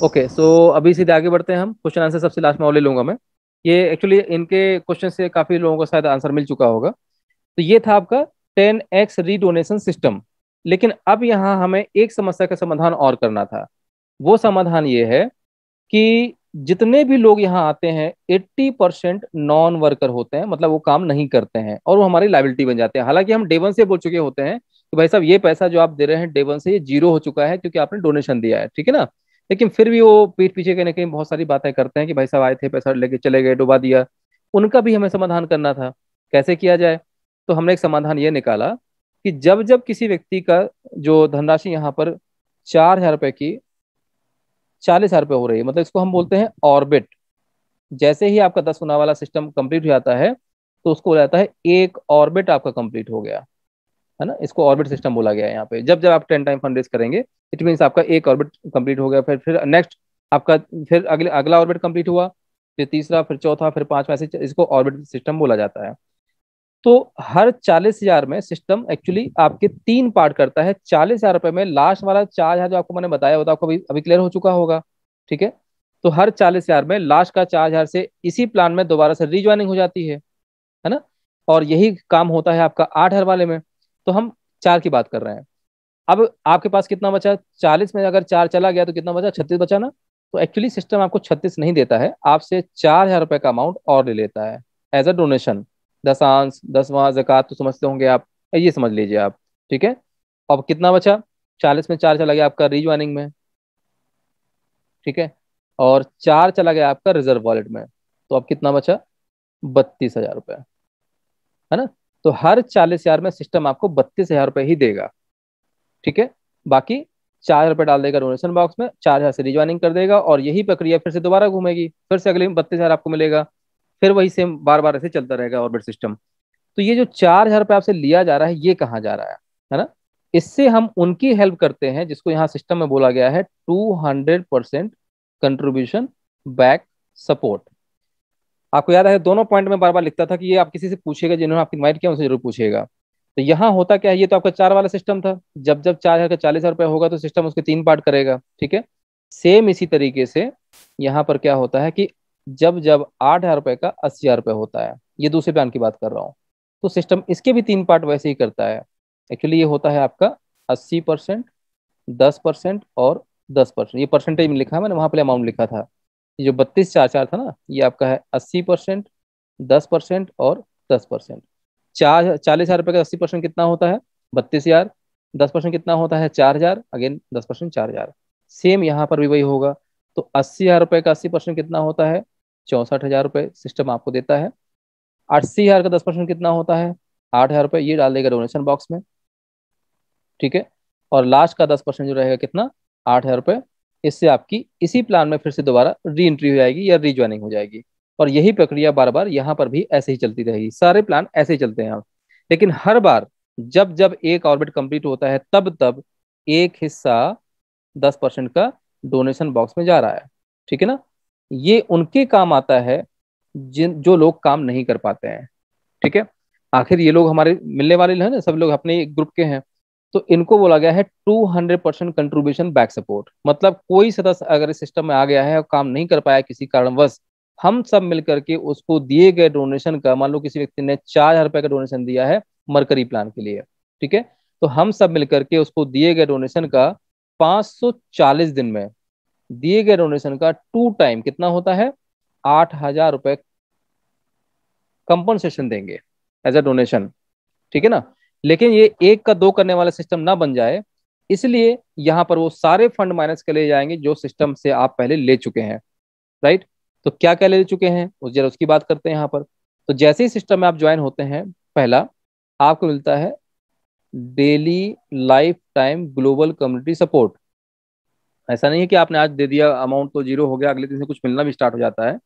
Okay, so अभी सीधे आगे बढ़ते हैं हम, क्वेश्चन आंसर सबसे लास्ट में और ले लूंगा मैं। ये एक्चुअली इनके क्वेश्चन से काफी लोगों को शायद आंसर मिल चुका होगा। तो ये था आपका 10x रीडोनेशन सिस्टम। लेकिन अब यहाँ हमें एक समस्या का समाधान और करना था। वो समाधान ये है कि जितने भी लोग यहाँ आते हैं 80% नॉन वर्कर होते हैं, मतलब वो काम नहीं करते हैं और वो हमारी लाइबिलिटी बन जाते हैं। हालांकि हम डे वन से बोल चुके होते हैं कि भाई साहब ये पैसा जो आप दे रहे हैं डे वन से ये जीरो हो चुका है क्योंकि आपने डोनेशन दिया है, ठीक है ना। लेकिन फिर भी वो पीठ पीछे कहीं ना कहीं बहुत सारी बातें करते हैं कि भाई साहब आए थे, पैसा लेके चले गए, डुबा दिया। उनका भी हमें समाधान करना था। कैसे किया जाए? तो हमने एक समाधान ये निकाला कि जब जब किसी व्यक्ति का जो धनराशि यहाँ पर 4,000 रुपए की 40,000 रुपये हो रही है, मतलब इसको हम बोलते हैं ऑर्बिट। जैसे ही आपका 10 गुना वाला सिस्टम कंप्लीट हो जाता है तो उसको हो जाता है एक ऑर्बिट आपका कंप्लीट हो गया, है ना। इसको ऑर्बिट सिस्टम बोला गया है यहाँ पे। जब जब आप 10 टाइम फंड रेज करेंगे, इट मीन आपका एक ऑर्बिट कंप्लीट हो गया। फिर नेक्स्ट आपका, फिर अगले अगला ऑर्बिट कंप्लीट हुआ, फिर तीसरा, फिर चौथा, फिर पांचवा, ऐसे इसको ऑर्बिट सिस्टम बोला जाता है। तो हर 40,000 में सिस्टम एक्चुअली आपके 3 पार्ट करता है। 40,000 रुपए में लास्ट वाला 4,000 जो आपको मैंने बताया होता, आपको अभी अभी क्लियर हो चुका होगा, ठीक है। तो हर 40,000 में लास्ट का 4,000 से इसी प्लान में दोबारा से रीज्वाइनिंग हो जाती है ना। और यही काम होता है आपका 8,000 वाले में। तो हम 4 की बात कर रहे हैं। अब आपके पास कितना बचा? 40 में अगर 4 चला गया तो कितना बचा? 36 बचा ना। तो एक्चुअली सिस्टम आपको 36 नहीं देता है, आपसे 4,000 रुपए का अमाउंट और ले लेता है एज अ डोनेशन। दशांश, दसवां, ज़कात तो समझते होंगे आप, ये समझ लीजिए आप, ठीक है। अब कितना बचा? 40 में 4 चला गया आपका रीज्वाइनिंग में, ठीक है, और 4 चला गया आपका रिजर्व वॉलेट में। तो अब कितना बचा? 32,000 रुपये, है ना। तो हर 40,000 में सिस्टम आपको 32,000 रुपये ही देगा, ठीक है। बाकी 4,000 रुपये डाल देगा डोनेशन बॉक्स में, 4,000 से रिज्वाइनिंग कर देगा, और यही प्रक्रिया फिर से दोबारा घूमेगी, फिर से अगले 32,000 आपको मिलेगा। फिर वही सेम बार बार ऐसे चलता रहेगा ऑर्बिट सिस्टम। तो ये जो 4,000 रुपये आपसे लिया जा रहा है, ये कहाँ जा रहा है ना। इससे हम उनकी हेल्प करते हैं जिसको यहाँ सिस्टम में बोला गया है 200% कंट्रीब्यूशन बैक सपोर्ट। आपको याद है दोनों पॉइंट में बार बार लिखता था कि ये आप किसी से पूछेगा, जिन्होंने आपको इनवाइट किया उनसे जरूर पूछेगा। तो यहाँ होता क्या है, ये तो आपका 4 वाला सिस्टम था। जब जब 4,000 का 40,000 रुपये होगा तो सिस्टम उसके 3 पार्ट करेगा, ठीक है। सेम इसी तरीके से यहाँ पर क्या होता है कि जब जब 8,000 रुपये का 80,000 रुपये होता है, ये दूसरे प्लान की बात कर रहा हूँ, तो सिस्टम इसके भी 3 पार्ट वैसे ही करता है। एक्चुअली ये होता है आपका 80%, 10% और 10%। ये परसेंटेज में लिखा है मैंने, वहां पे अमाउंट लिखा था। ये जो 32,4,4 था ना, ये आपका है 80%, 10% और 10%। 40,000 रुपये का 80% कितना होता है? 32,000, 10% कितना होता है 4,000, अगेन 10% 4,000। सेम यहाँ पर भी वही होगा। तो 80,000 रुपये का 80% कितना होता है 64,000 रुपये सिस्टम आपको देता है। 80,000 का 10% कितना होता है 8,000 रुपये, ये डाल देगा डोनेशन बॉक्स में, ठीक है। और लास्ट का 10% जो रहेगा कितना 8,000 रुपये। इससे आपकी इसी प्लान में फिर से दोबारा री एंट्री हो जाएगी या रीज्वाइनिंग हो जाएगी। और यही प्रक्रिया बार बार यहाँ पर भी ऐसे ही चलती रहेगी, सारे प्लान ऐसे ही चलते हैं यहाँ। लेकिन हर बार जब जब एक ऑर्बिट कंप्लीट होता है तब तब एक हिस्सा 10% का डोनेशन बॉक्स में जा रहा है, ठीक है ना। ये उनके काम आता है जिन जो लोग काम नहीं कर पाते हैं, ठीक है। आखिर ये लोग हमारे मिलने वाले हैं ना, सब लोग अपने ग्रुप के हैं। तो इनको बोला गया है 200% कंट्रीब्यूशन बैक सपोर्ट। मतलब कोई सदस्य अगर इस सिस्टम में आ गया है और काम नहीं कर पाया किसी कारणवश, हम सब मिलकर के उसको दिए गए डोनेशन का, मान लो किसी व्यक्ति ने 4,000 रुपए का डोनेशन दिया है मरकरी प्लान के लिए, ठीक है। तो हम सब मिलकर के उसको दिए गए डोनेशन का 540 दिन में दिए गए डोनेशन का 2 टाइम कितना होता है 8,000 रुपए कंपनसेशन देंगे एज अ डोनेशन, ठीक है ना। लेकिन ये एक का दो करने वाला सिस्टम ना बन जाए, इसलिए यहां पर वो सारे फंड माइनस के ले जाएंगे जो सिस्टम से आप पहले ले चुके हैं, राइट। तो क्या क्या ले चुके हैं उस जरा उसकी बात करते हैं यहाँ पर। तो जैसे ही सिस्टम में आप ज्वाइन होते हैं, पहला आपको मिलता है daily life time global community support. ऐसा नहीं है कि आपने आज दे दिया अमाउंट तो जीरो हो गया, अगले दिन से कुछ मिलना भी स्टार्ट हो जाता है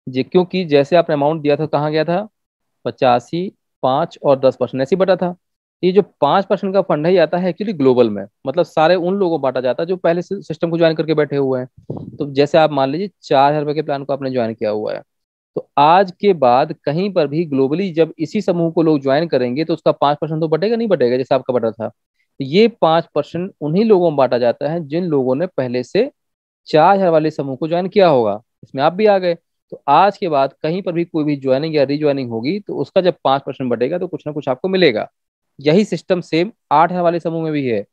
जी, क्योंकि जैसे आपने अमाउंट दिया था कहाँ गया था 85, 5 और 10% ऐसे ही बटा था। ये जो 5% का फंड है ये आता है एक्चुअली ग्लोबल में, मतलब सारे उन लोगों को बांटा जाता है जो पहले से सिस्टम को ज्वाइन करके बैठे हुए हैं। तो जैसे आप मान लीजिए 4,000 रुपए के प्लान को आपने ज्वाइन किया हुआ है, तो आज के बाद कहीं पर भी ग्लोबली जब इसी समूह को लोग ज्वाइन करेंगे तो उसका 5% तो बटेगा नहीं बटेगा जैसे आपका बटा था। तो ये 5% उन्हीं लोगों में बांटा जाता है जिन लोगों ने पहले से 4,000 वाले समूह को ज्वाइन किया होगा। इसमें आप भी आ गए। तो आज के बाद कहीं पर भी कोई भी ज्वाइनिंग या रीज्वाइनिंग होगी तो उसका जब 5% बटेगा तो कुछ ना कुछ आपको मिलेगा। यही सिस्टम सेम 8,000 वाले समूह में भी है।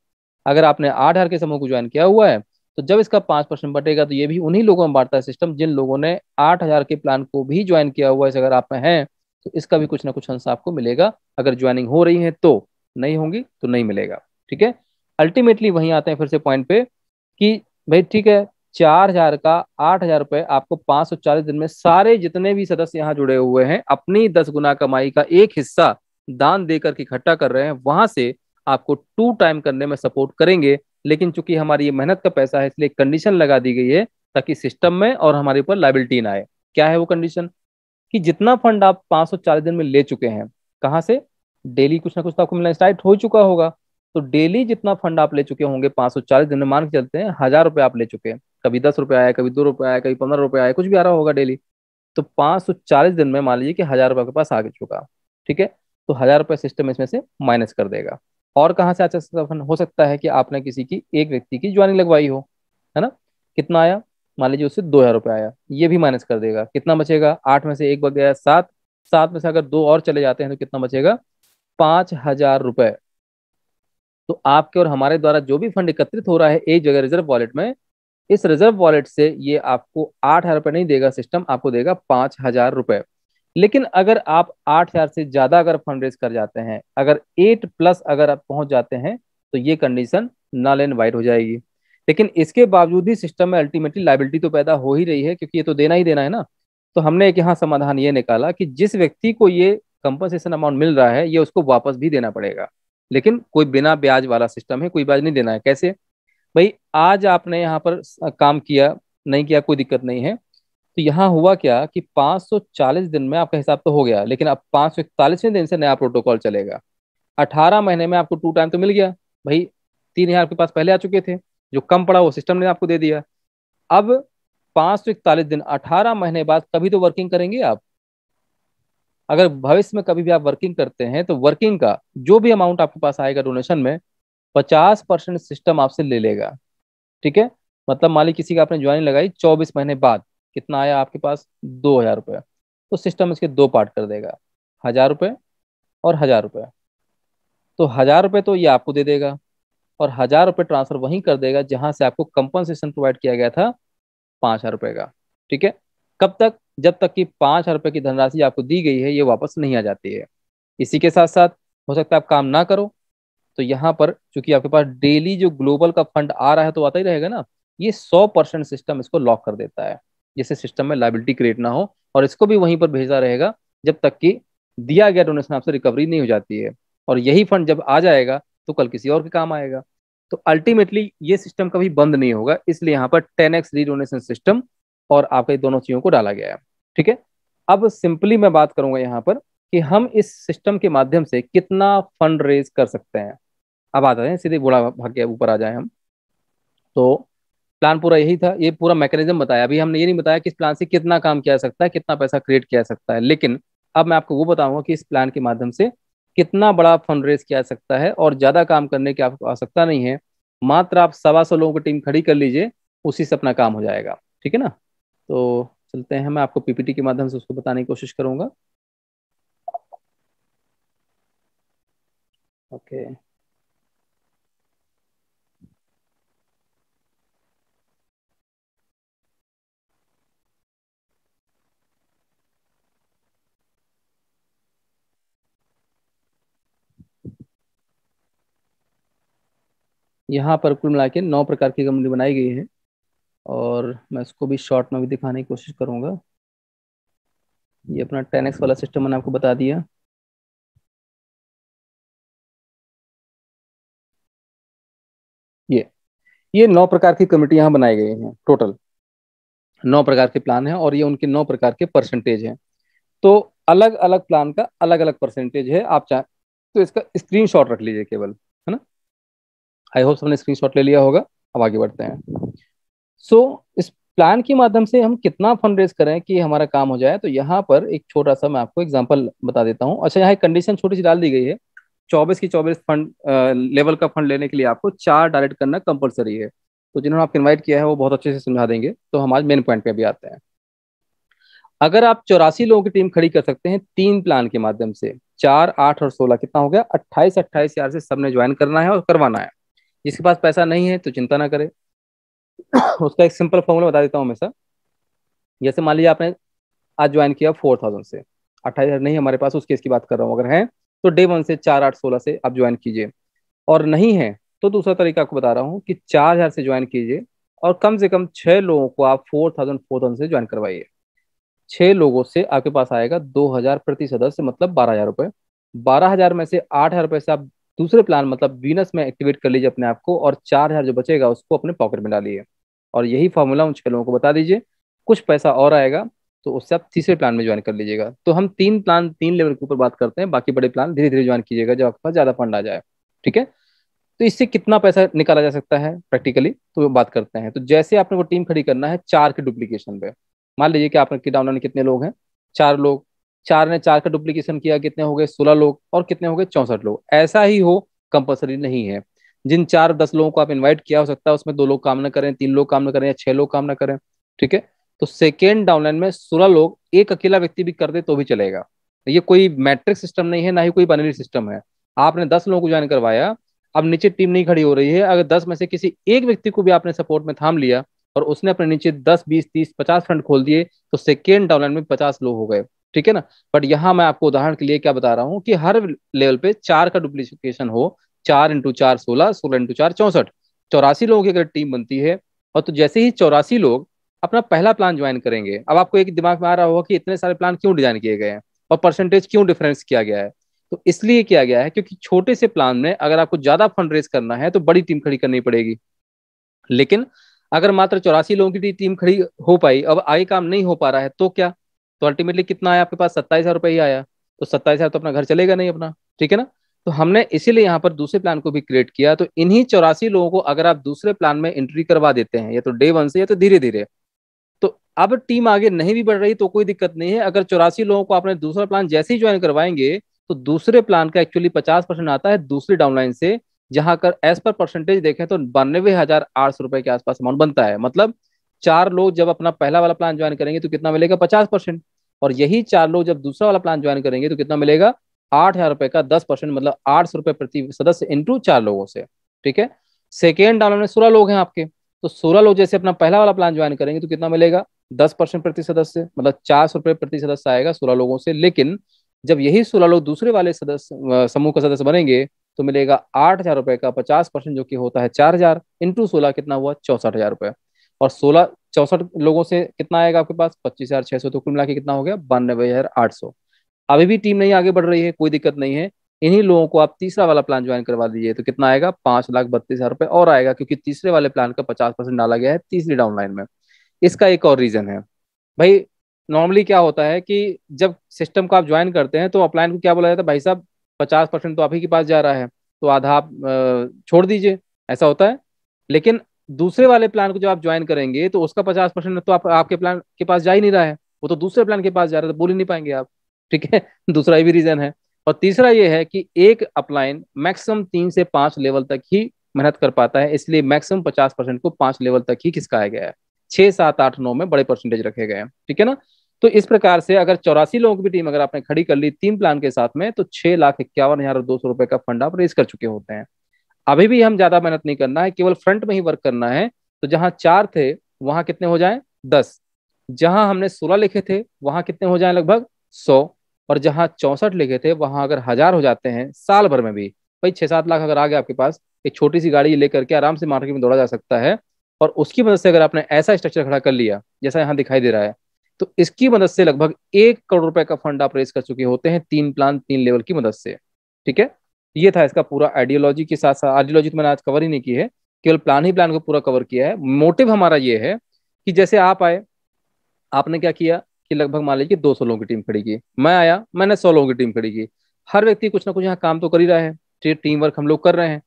अगर आपने 8,000 के समूह को ज्वाइन किया हुआ है तो जब इसका 5% बटेगा तो ये भी उन्हीं लोगों में बांटता है सिस्टम जिन लोगों ने 8,000 के प्लान को भी ज्वाइन किया हुआ है। अगर आप में है तो इसका भी कुछ ना कुछ अंश आपको मिलेगा, अगर ज्वाइनिंग हो रही है तो, नहीं होंगी तो नहीं मिलेगा, ठीक है। अल्टीमेटली वहीं आते हैं फिर से पॉइंट पे कि भाई ठीक है 4,000 का 8,000 रुपए आपको 540 दिन में सारे जितने भी सदस्य यहाँ जुड़े हुए हैं अपनी 10 गुना कमाई का एक हिस्सा दान देकर के इकट्ठा कर रहे हैं, वहां से आपको 2 टाइम करने में सपोर्ट करेंगे। लेकिन चूंकि हमारी ये मेहनत का पैसा है इसलिए कंडीशन लगा दी गई है ताकि सिस्टम में और हमारे ऊपर लाइबिलिटी ना आए। क्या है वो कंडीशन कि जितना फंड आप 540 दिन में ले चुके हैं, कहाँ से, डेली कुछ ना कुछ तो आपको मिलना स्टार्ट हो चुका होगा। तो डेली जितना फंड आप ले चुके होंगे 540 दिन में, मान के चलते हैं 1,000 रुपए आप ले चुके हैं, कभी 10 रुपए आया, कभी 2 रुपए आया, कभी 15 रुपए आया, कुछ भी आ रहा होगा डेली। तो 540 दिन में मान लीजिए कि 1,000 रुपए आपके पास आ चुका, ठीक है। तो 1,000 रुपए सिस्टम इसमें से माइनस कर देगा। और कहाँ से अच्छा फंड हो सकता है कि आपने किसी की एक व्यक्ति की ज्वाइनिंग लगवाई हो, है ना। कितना आया, मान लीजिए उससे 2,000 रुपये आया, ये भी माइनस कर देगा। कितना बचेगा, 8 में से एक बच गया 7, 7 में से अगर 2 और चले जाते हैं तो कितना बचेगा 5,000 रुपये। तो आपके और हमारे द्वारा जो भी फंड एकत्रित हो रहा है एक जगह रिजर्व वॉलेट में, इस रिजर्व वॉलेट से ये आपको 8,000 रुपये नहीं देगा सिस्टम, आपको देगा 5,000 रुपये। लेकिन अगर आप 8,000 से ज्यादा अगर फंड रेज कर जाते हैं, अगर 8+ अगर आप पहुंच जाते हैं तो ये कंडीशन नल एंड वाइड हो जाएगी। लेकिन इसके बावजूद भी सिस्टम में अल्टीमेटली लाइबिलिटी तो पैदा हो ही रही है क्योंकि ये तो देना ही देना है ना। तो हमने एक यहाँ समाधान ये निकाला कि जिस व्यक्ति को ये कंपनसेशन अमाउंट मिल रहा है ये उसको वापस भी देना पड़ेगा, लेकिन कोई बिना ब्याज वाला सिस्टम है, कोई ब्याज नहीं देना है। कैसे भाई, आज आपने यहाँ पर काम किया, नहीं किया कोई दिक्कत नहीं है। तो यहाँ हुआ क्या कि 540 दिन में आपका हिसाब तो हो गया, लेकिन अब 541वें दिन से नया प्रोटोकॉल चलेगा। 18 महीने में आपको 2 टाइम तो मिल गया भाई, 3,000 आपके पास पहले आ चुके थे, जो कम पड़ा वो सिस्टम ने आपको दे दिया। अब 541 दिन 18 महीने बाद कभी तो वर्किंग करेंगे आप। अगर भविष्य में कभी भी आप वर्किंग करते हैं तो वर्किंग का जो भी अमाउंट आपके पास आएगा डोनेशन में 50% सिस्टम आपसे ले लेगा, ठीक है। मतलब मान ली किसी का आपने ज्वाइनिंग लगाई 24 महीने बाद, कितना आया आपके पास 2,000 रुपये, तो सिस्टम इसके दो पार्ट कर देगा, 1,000 रुपये और 1,000 रुपये। तो 1,000 रुपये तो ये आपको दे देगा और 1,000 रुपये ट्रांसफर वहीं कर देगा जहां से आपको कंपनसेशन प्रोवाइड किया गया था 5,000 रुपये का, ठीक है। कब तक, जब तक कि 5,000 रुपये की धनराशि आपको दी गई है ये वापस नहीं आ जाती है। इसी के साथ साथ हो सकता है आप काम ना करो, तो यहाँ पर चूंकि आपके पास डेली जो ग्लोबल का फंड आ रहा है तो आता ही रहेगा ना, ये 100% सिस्टम इसको लॉक कर देता है, जिससे सिस्टम में लाइबिलिटी क्रिएट ना हो, और इसको भी वहीं पर भेजा रहेगा जब तक कि दिया गया डोनेशन आपसे रिकवरी नहीं हो जाती है। और यही फंड जब आ जाएगा तो कल किसी और के काम आएगा। तो अल्टीमेटली ये सिस्टम कभी बंद नहीं होगा, इसलिए यहाँ पर 10x रीडोनेशन सिस्टम और आपके दोनों चीजों को डाला गया है। ठीक है, अब सिंपली मैं बात करूंगा यहाँ पर कि हम इस सिस्टम के माध्यम से कितना फंड रेज कर सकते हैं। अब आ जाए हैं सीधे बूढ़ा भाग के ऊपर आ जाए हम। तो प्लान पूरा यही था, ये पूरा मैकेनिज्म बताया। अभी हमने ये नहीं बताया कि इस प्लान से कितना काम किया जा सकता है, कितना पैसा क्रिएट किया जा सकता है, लेकिन अब मैं आपको वो बताऊंगा कि इस प्लान के माध्यम से कितना बड़ा फंड रेज किया जा सकता है, और ज्यादा काम करने की आपको आवश्यकता नहीं है। मात्र आप 125 लोगों की टीम खड़ी कर लीजिए, उसी से अपना काम हो जाएगा। ठीक है ना, तो चलते हैं, मैं आपको पीपीटी के माध्यम से उसको बताने की कोशिश करूंगा। ओके, यहाँ पर कुल मिला के 9 प्रकार की कम्युनिटी बनाई गई है, और मैं इसको भी शॉर्ट में भी दिखाने की कोशिश करूंगा। ये अपना 10x वाला सिस्टम मैंने आपको बता दिया। ये ये 9 प्रकार की कमेटी यहाँ बनाई गई हैं, टोटल 9 प्रकार के प्लान हैं, और ये उनके 9 प्रकार के परसेंटेज हैं। तो अलग अलग प्लान का अलग अलग परसेंटेज है। आप चाहें तो इसका स्क्रीनशॉट रख लीजिए केवल, है ना। आई होप सबने स्क्रीनशॉट ले लिया होगा। अब आगे बढ़ते हैं। सो इस प्लान के माध्यम से हम कितना फंड रेज करें कि हमारा काम हो जाए, तो यहाँ पर एक छोटा सा मैं आपको एग्जांपल बता देता हूँ। अच्छा, यहाँ एक कंडीशन छोटी सी डाल दी गई है, 24 की 24 फंड लेवल का फंड लेने के लिए आपको 4 डायरेक्ट करना कंपलसरी है। तो जिन्होंने आपको इनवाइट किया है वो बहुत अच्छे से समझा देंगे। तो हम आज मेन पॉइंट पे भी आते हैं। अगर आप 84 लोगों की टीम खड़ी कर सकते हैं 3 प्लान के माध्यम से, 4, 8 और 16 कितना हो गया, 28 हजार से सबने ज्वाइन करना है और करवाना है। जिसके पास पैसा नहीं है तो चिंता ना करे। उसका एक सिंपल फॉर्मूला बता देता हूँ हमेशा। जैसे मान लीजिए आपने आज ज्वाइन किया 4000 से, 28 हजार नहीं हमारे पास, उस केस की बात कर रहा हूँ। अगर है तो डे 1 से 4, 8, 16 से आप ज्वाइन कीजिए, और नहीं है तो दूसरा तरीका आपको बता रहा हूँ कि 4000 से ज्वाइन कीजिए, और कम से कम 6 लोगों को आप 4000 से ज्वाइन करवाइए। 6 लोगों से आपके पास आएगा 2000 प्रति सदस्य, मतलब 12 हजार रुपये। 12 हजार में से 8 हजार रुपये से आप दूसरे प्लान मतलब वीनस में एक्टिवेट कर लीजिए अपने आप को, और 4000 जो बचेगा उसको अपने पॉकेट में डालिए, और यही फॉर्मूला उन 6 लोगों को बता दीजिए। कुछ पैसा और आएगा तो उससे आप तीसरे प्लान में ज्वाइन कर लीजिएगा। तो हम 3 प्लान 3 लेवल के ऊपर बात करते हैं, बाकी बड़े प्लान धीरे धीरे ज्वाइन कीजिएगा जब आपके पास ज्यादा फंड आ जाए। ठीक है, तो इससे कितना पैसा निकाला जा सकता है प्रैक्टिकली, तो बात करते हैं। तो जैसे आपने वो टीम खड़ी करना है 4 के डुप्लीकेशन पे। मान लीजिए कि आपके डाउनलाइन में कितने लोग हैं, 4 लोग। 4 ने 4 का डुप्लीकेशन किया, कितने हो गए, 16 लोग, और कितने हो गए, 64 लोग। ऐसा ही हो, कंपलसरी नहीं है। जिन 4-10 लोगों को आप इन्वाइट किया, हो सकता है उसमें 2 लोग काम ना करें, 3 लोग काम ना करें, या 6 लोग काम ना करें। ठीक है, तो सेकेंड डाउनलाइन में 16 लोग एक अकेला व्यक्ति भी कर दे तो भी चलेगा। ये कोई मैट्रिक सिस्टम नहीं है, ना ही कोई बाइनरी सिस्टम है। आपने 10 लोगों को ज्वाइन करवाया, अब नीचे टीम नहीं खड़ी हो रही है, अगर 10 में से किसी एक व्यक्ति को भी आपने सपोर्ट में थाम लिया और उसने अपने नीचे 10, 20, 30, 50 फंड खोल दिए, तो सेकेंड डाउनलाइन में 50 लोग हो गए। ठीक है ना। बट यहाँ मैं आपको उदाहरण के लिए क्या बता रहा हूँ कि हर लेवल पे 4 का डुप्लीकेशन हो। 4 × 4 16, 16 × 4 64, 84 लोगों की अगर टीम बनती है, और तो जैसे ही 84 लोग अपना पहला प्लान ज्वाइन करेंगे, अब आपको एक दिमाग में आ रहा होगा कि इतने सारे प्लान क्यों डिजाइन किए गए हैं और परसेंटेज क्यों डिफरेंस किया गया है। तो इसलिए किया गया है क्योंकि छोटे से प्लान में अगर आपको ज्यादा फंड रेज करना है तो बड़ी टीम खड़ी करनी पड़ेगी। लेकिन अगर मात्र 84 लोगों की टीम खड़ी हो पाई, अब आगे काम नहीं हो पा रहा है, तो क्या, तो अल्टीमेटली कितना आया आपके पास, 27 हजार रुपये ही आया। तो 27 हजार तो अपना घर चलेगा नहीं अपना। ठीक है ना। तो हमने इसीलिए यहाँ पर दूसरे प्लान को भी क्रिएट किया। तो इन्हीं 84 लोगों को अगर आप दूसरे प्लान में एंट्री करवा देते हैं, या तो डे 1 से या तो धीरे धीरे, तो अब टीम आगे नहीं भी बढ़ रही तो कोई दिक्कत नहीं है। अगर 84 लोगों को आपने दूसरा प्लान जैसे ही ज्वाइन करवाएंगे, तो दूसरे प्लान का एक्चुअली 50% आता है दूसरी डाउनलाइन से, जहां कर एज पर परसेंटेज देखें तो 92,800 रुपए के आसपास अमाउंट बनता है। मतलब 4 लोग जब अपना पहला वाला प्लान ज्वाइन करेंगे तो कितना मिलेगा, 50%। और यही 4 लोग जब दूसरा वाला प्लान ज्वाइन करेंगे तो कितना मिलेगा, 8 हजार रुपए का 10%, मतलब 800 रुपए प्रति सदस्य इंटू 4 लोगों से। ठीक है। सेकेंड डाउनलाइन में 16 लोग हैं आपके, तो 16 लोग जैसे अपना पहला वाला प्लान ज्वाइन करेंगे तो कितना मिलेगा, 10% प्रति सदस्य, मतलब 400 रुपये प्रति सदस्य आएगा 16 लोगों से। लेकिन जब यही 16 लोग दूसरे वाले सदस्य समूह का सदस्य बनेंगे, तो मिलेगा 8,000 रुपए का 50% जो कि होता है 4,000 इंटू 16 कितना हुआ 64,000 रुपए। और 64 लोगों से कितना आएगा आपके पास 25,600, तो कुल मिला के कितना हो गया 92,800। अभी भी टीम नहीं आगे बढ़ रही है, कोई दिक्कत नहीं है। इन्हीं लोगों को आप तीसरा वाला प्लान ज्वाइन करवा दीजिए तो कितना आएगा 5,32,000 रुपए और आएगा, क्योंकि तीसरे वाले प्लान का 50% डाला गया है तीसरी डाउनलाइन में। इसका एक और रीजन है भाई। नॉर्मली क्या होता है कि जब सिस्टम को आप ज्वाइन करते हैं तो अपलाइन को क्या बोला जाता है, भाई साहब 50% तो आप ही के पास जा रहा है, तो आधा आप छोड़ दीजिए, ऐसा होता है। लेकिन दूसरे वाले प्लान को जब आप ज्वाइन करेंगे तो उसका 50% तो आपके प्लान के पास जा ही नहीं रहा है, वो तो दूसरे प्लान के पास जा रहा है, तो बोल ही नहीं पाएंगे आप। ठीक है दूसरा ये भी रीजन है। और तीसरा ये है कि एक अपलाइन मैक्सिमम 3 से 5 लेवल तक ही मेहनत कर पाता है, इसलिए मैक्सिमम 50% को 5 लेवल तक ही खिसकाया गया है। 6, 7, 8, 9 में बड़े परसेंटेज रखे गए हैं, ठीक है ना। तो इस प्रकार से अगर 84 लोगों की भी टीम अगर आपने खड़ी कर ली 3 प्लान के साथ में, तो 6,51,200 रुपए का फंड आप रेज कर चुके होते हैं। अभी भी हम ज्यादा मेहनत नहीं करना है, केवल फ्रंट में ही वर्क करना है। तो जहां 4 थे वहां कितने हो जाएं 10, जहां हमने 16 लिखे थे वहां कितने हो जाएं लगभग 100, और जहां 64 लिखे थे वहां अगर 1,000 हो जाते हैं साल भर में भी, भाई 6-7 लाख अगर आ गया आपके पास, एक छोटी सी गाड़ी लेकर के आराम से मार्केट में दौड़ा जा सकता है। और उसकी मदद से अगर आपने ऐसा स्ट्रक्चर खड़ा कर लिया जैसा यहाँ दिखाई दे रहा है, तो इसकी मदद से लगभग 1 करोड़ रुपए का फंड आप रेज कर चुके होते हैं 3 प्लान 3 लेवल की मदद से। ठीक है, ये था इसका पूरा आइडियोलॉजी के साथ साथ, आइडियोलॉजी तो मैंने आज कवर ही नहीं की है, केवल प्लान ही प्लान को पूरा कवर किया है। मोटिव हमारा ये है कि जैसे आप आए, आपने क्या किया कि लगभग मान लीजिए 200 लोगों की टीम खड़ी की, मैं आया मैंने 100 लोगों की टीम खड़ी की। हर व्यक्ति कुछ ना कुछ यहाँ काम तो कर ही रहा है, टीम वर्क हम लोग कर रहे हैं।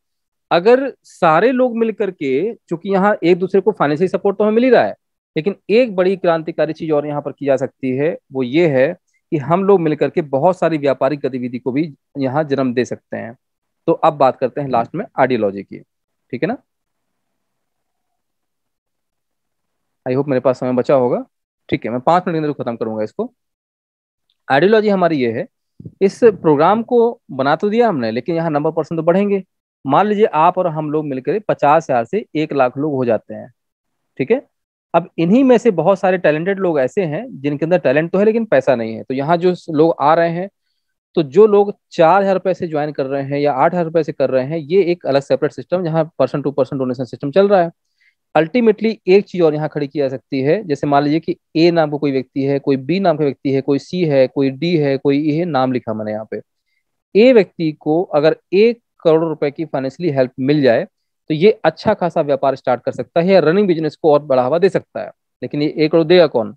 अगर सारे लोग मिल करके, चूंकि यहाँ एक दूसरे को फाइनेंशियल सपोर्ट तो हमें मिल ही रहा है, लेकिन एक बड़ी क्रांतिकारी चीज और यहाँ पर की जा सकती है, वो ये है कि हम लोग मिलकर के बहुत सारी व्यापारिक गतिविधि को भी यहाँ जन्म दे सकते हैं। तो अब बात करते हैं लास्ट में आइडियोलॉजी की, ठीक है ना। आई होप मेरे पास समय बचा होगा। ठीक है, मैं 5 मिनट के अंदर खत्म करूंगा इसको। आइडियोलॉजी हमारी ये है, इस प्रोग्राम को बना तो दिया हमने, लेकिन यहाँ नंबर पर्सन तो बढ़ेंगे। मान लीजिए आप और हम लोग मिलकर 50,000 से 1 लाख लोग हो जाते हैं, ठीक है। अब इन्हीं में से बहुत सारे टैलेंटेड लोग ऐसे हैं जिनके अंदर टैलेंट तो है लेकिन पैसा नहीं है, तो यहाँ जो लोग आ रहे हैं, तो जो लोग 4,000 रुपए से ज्वाइन कर रहे हैं या 8,000 रुपए से कर रहे हैं, ये एक अलग सेपरेट सिस्टम जहाँ person to person donation system चल रहा है। अल्टीमेटली एक चीज और यहाँ खड़ी की जा सकती है, जैसे मान लीजिए कि ए नाम का कोई व्यक्ति है, कोई बी नाम का व्यक्ति है, कोई सी है, कोई डी है, कोई ई है, नाम लिखा मैंने यहाँ पे। ए व्यक्ति को अगर 1 करोड़ रुपए की फाइनेंशियली हेल्प मिल जाए तो ये अच्छा खासा व्यापार स्टार्ट कर सकता है या रनिंग बिजनेस को और बढ़ावा दे सकता है। लेकिन ये 1 करोड़ देगा कौन?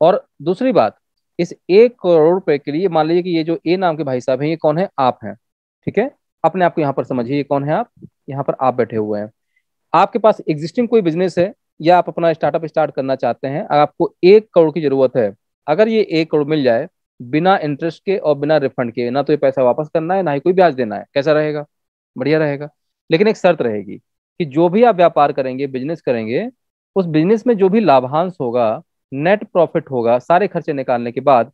और दूसरी बात, इस 1 करोड़ रुपए के लिए मान लीजिए कि ये जो ए नाम के भाई साहब हैं, ये कौन है? आप हैं, ठीक है। अपने आप को यहाँ पर समझिए, ये कौन है? आप, यहाँ पर आप बैठे हुए हैं। आपके पास एग्जिस्टिंग कोई बिजनेस है या आप अपना स्टार्टअप स्टार्ट करना चाहते हैं, अगर आपको 1 करोड़ की जरूरत है, अगर ये 1 करोड़ मिल जाए बिना इंटरेस्ट के और बिना रिफंड के, ना तो ये पैसा वापस करना है ना ही कोई ब्याज देना है, कैसा रहेगा? बढ़िया रहेगा। लेकिन एक शर्त रहेगी कि जो भी आप व्यापार करेंगे, बिजनेस करेंगे, उस बिजनेस में जो भी लाभांश होगा, नेट प्रॉफिट होगा, सारे खर्चे निकालने के बाद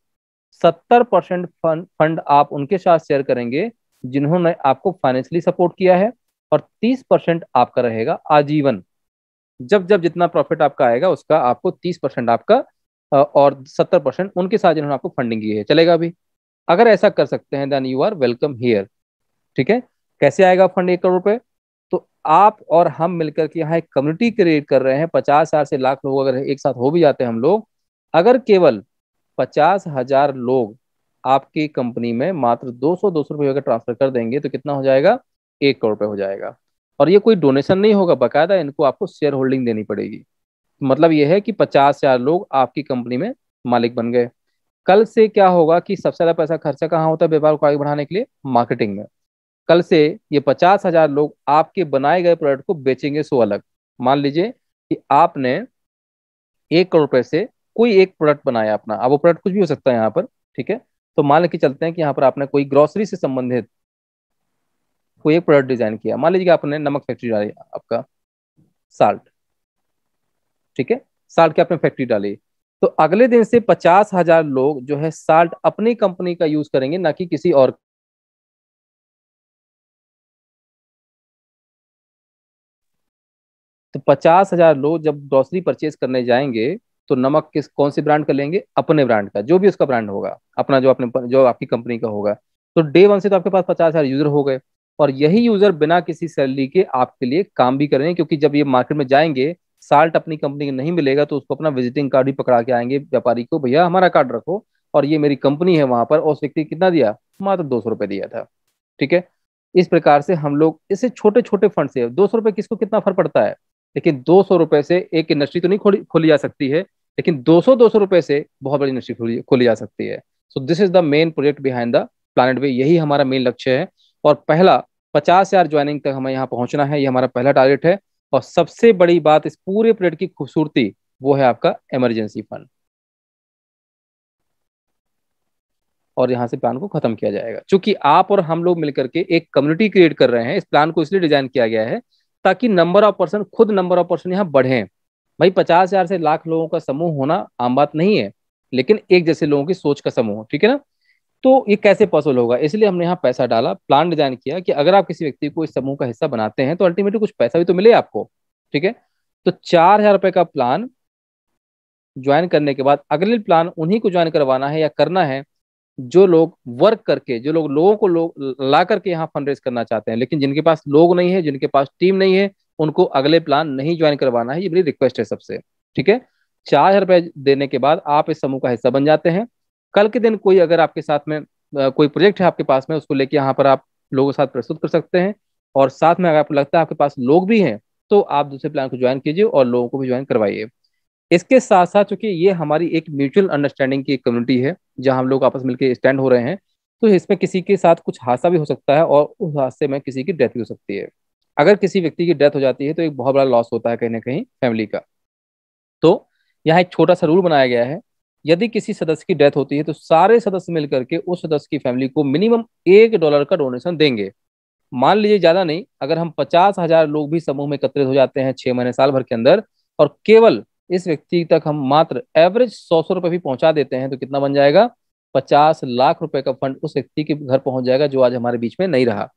70% फंड आप उनके साथ शेयर करेंगे जिन्होंने आपको फाइनेंशियली सपोर्ट किया है, और 30% आपका रहेगा आजीवन। जब जब जितना प्रॉफिट आपका आएगा उसका आपको 30% आपका, और 70% उनके साथ जिन्होंने आपको फंडिंग की है, चलेगा भी। अगर ऐसा कर सकते हैं then you are welcome here, ठीक है। कैसे आएगा फंड 1 करोड़ रुपए? तो आप और हम मिलकर के यहाँ एक कम्युनिटी क्रिएट कर रहे हैं। 50,000 से लाख लोग अगर एक साथ हो भी जाते हैं हम लोग, अगर केवल 50,000 लोग आपकी कंपनी में मात्र 200-200 रुपये अगर ट्रांसफर कर देंगे तो कितना हो जाएगा? 1 करोड़ रुपए हो जाएगा। और ये कोई डोनेशन नहीं होगा, बकायदा इनको आपको शेयर होल्डिंग देनी पड़ेगी। मतलब ये है कि 50,000 लोग आपकी कंपनी में मालिक बन गए। कल से क्या होगा कि सबसे ज्यादा पैसा खर्चा कहाँ होता है व्यापार को आगे बढ़ाने के लिए? मार्केटिंग में। कल से ये 50,000 लोग आपके बनाए गए प्रोडक्ट को बेचेंगे सो अलग। मान लीजिए कि आपने 1 करोड़ रुपए से कोई एक प्रोडक्ट बनाया अपना, अब वो प्रोडक्ट कुछ भी हो सकता है यहाँ पर, ठीक है। तो मान के चलते हैं कि यहाँ पर आपने कोई ग्रोसरी से संबंधित कोई एक प्रोडक्ट डिजाइन किया। मान लीजिए कि आपने नमक फैक्ट्री डाली, आपका साल्ट, ठीक है, साल्ट की आपने फैक्ट्री डाली, तो अगले दिन से 50,000 लोग जो है साल्ट अपनी कंपनी का यूज करेंगे, ना कि किसी और। तो 50,000 लोग जब ग्रोसरी परचेज करने जाएंगे तो नमक किस कौन सी ब्रांड का लेंगे? अपने ब्रांड का, जो भी उसका ब्रांड होगा अपना, जो अपने जो आपकी कंपनी का होगा। तो डे वन से तो आपके पास 50,000 यूजर हो गए। और यही यूजर बिना किसी सैलरी के आपके लिए काम भी करेंगे, क्योंकि जब ये मार्केट में जाएंगे, साल्ट अपनी कंपनी को नहीं मिलेगा तो उसको अपना विजिटिंग कार्ड भी पकड़ा के आएंगे व्यापारी को, भैया हमारा कार्ड रखो और ये मेरी कंपनी है वहां पर। और उस व्यक्ति कितना दिया, मात्र 200 रुपये दिया था। ठीक है, इस प्रकार से हम लोग इसे छोटे छोटे फंड से, 200 रुपये किसको कितना फर्क पड़ता है, लेकिन 200 रुपये से एक इंडस्ट्री तो नहीं खोली जा सकती है, लेकिन 200 रुपये से बहुत बड़ी इंडस्ट्री खोली जा सकती है। So this is the main project behind the planet way, यही हमारा मेन लक्ष्य है। और पहला 50,000 ज्वाइनिंग तक हमें यहाँ पहुंचना है, ये हमारा पहला टारगेट है। और सबसे बड़ी बात इस पूरे प्रोजेक्ट की खूबसूरती वो है आपका इमरजेंसी फंड। और यहाँ से प्लान को खत्म किया जाएगा, क्योंकि आप और हम लोग मिलकर के एक कम्युनिटी क्रिएट कर रहे हैं। इस प्लान को इसलिए डिजाइन किया गया है ताकि नंबर ऑफ पर्सन यहाँ बढ़े। भाई 50,000 से लाख लोगों का समूह होना आम बात नहीं है, लेकिन एक जैसे लोगों की सोच का समूह, ठीक है ना। तो ये कैसे पॉसिबल होगा, इसलिए हमने यहाँ पैसा डाला, प्लान डिजाइन किया कि अगर आप किसी व्यक्ति को इस समूह का हिस्सा बनाते हैं तो अल्टीमेटली कुछ पैसा भी तो मिले आपको। ठीक है, तो 4,000 रुपए का प्लान ज्वाइन करने के बाद अगले प्लान उन्हीं को ज्वाइन करवाना है या करना है जो लोग वर्क करके, जो लोगों को ला करके यहाँ फंड रेज करना चाहते हैं, लेकिन जिनके पास लोग नहीं है, जिनके पास टीम नहीं है, उनको अगले प्लान नहीं ज्वाइन करवाना है। ये मेरी रिक्वेस्ट है सबसे। ठीक है, 4,000 रुपए देने के बाद आप इस समूह का हिस्सा बन जाते हैं। कल के दिन कोई अगर आपके साथ में कोई प्रोजेक्ट है आपके पास में, उसको लेके यहाँ पर आप लोगों के साथ प्रस्तुत कर सकते हैं। और साथ में अगर आपको लगता है आपके पास लोग भी हैं तो आप दूसरे प्लान को ज्वाइन कीजिए और लोगों को भी ज्वाइन करवाइए। इसके साथ साथ चूंकि ये हमारी एक म्यूचुअल अंडरस्टैंडिंग की एक कम्युनिटी है जहां हम लोग आपस मिलकर स्टैंड हो रहे हैं, तो इसमें किसी के साथ कुछ हादसा भी हो सकता है और उस हादसे में किसी की डेथ भी हो सकती है। अगर किसी व्यक्ति की डेथ हो जाती है तो एक बहुत बड़ा लॉस होता है कहीं ना कहीं फैमिली का। तो यहाँ एक छोटा सा रूल बनाया गया है, यदि किसी सदस्य की डेथ होती है तो सारे सदस्य मिलकर के उस सदस्य की फैमिली को मिनिमम $1 का डोनेशन देंगे। मान लीजिए ज्यादा नहीं, अगर हम 50,000 लोग भी समूह में एकत्रित हो जाते हैं 6 महीने साल भर के अंदर, और केवल इस व्यक्ति तक हम मात्र एवरेज 100 रुपए भी पहुंचा देते हैं, तो कितना बन जाएगा, 50 लाख रुपए का फंड उस व्यक्ति के घर पहुंच जाएगा जो आज हमारे बीच में नहीं रहा।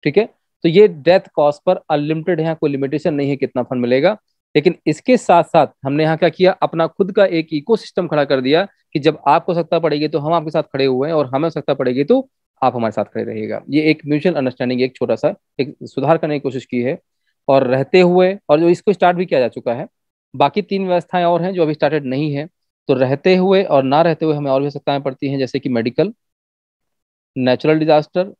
ठीक है, तो ये डेथ कॉस्ट पर अनलिमिटेड है, यहाँ कोई लिमिटेशन नहीं है कितना फंड मिलेगा। लेकिन इसके साथ साथ हमने यहाँ क्या किया, अपना खुद का एक इकोसिस्टम खड़ा कर दिया कि जब आपको आवश्यकता पड़ेगी तो हम आपके साथ खड़े हुए हैं, और हमें आवश्यकता पड़ेगी तो आप हमारे साथ खड़े रहिएगा। ये एक म्यूचुअल अंडरस्टैंडिंग, एक छोटा सा एक सुधार करने की कोशिश की है और रहते हुए, और जो इसको स्टार्ट भी किया जा चुका है। बाकी 3 व्यवस्थाएं और हैं जो अभी स्टार्टेड नहीं है। तो रहते हुए और ना रहते हुए हमें और भी आवश्यकताएं पड़ती हैं, जैसे कि मेडिकल, नेचुरल डिजास्टर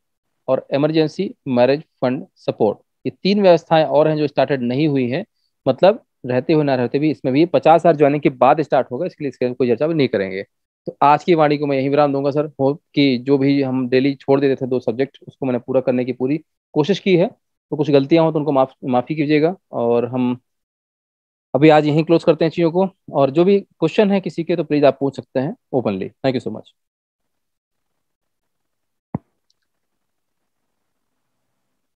और इमरजेंसी मैरिज फंड सपोर्ट। ये 3 व्यवस्थाएं और हैं जो स्टार्टेड नहीं हुई हैं। मतलब रहते हुए ना रहते भी इसमें भी 50,000 ज्वाइनिंग के बाद स्टार्ट होगा, इसके लिए इसके कोई चर्चा भी नहीं करेंगे। तो आज की वाणी को मैं यहीं विराम दूंगा सर। होप कि जो भी हम डेली छोड़ देते थे 2 सब्जेक्ट, उसको मैंने पूरा करने की पूरी कोशिश की है। तो कुछ गलतियां हो तो उनको माफी कीजिएगा। और हम अभी आज यहीं क्लोज करते हैं चीज़ों को, और जो भी क्वेश्चन है किसी के तो प्लीज़ आप पूछ सकते हैं openly. Thank you so much.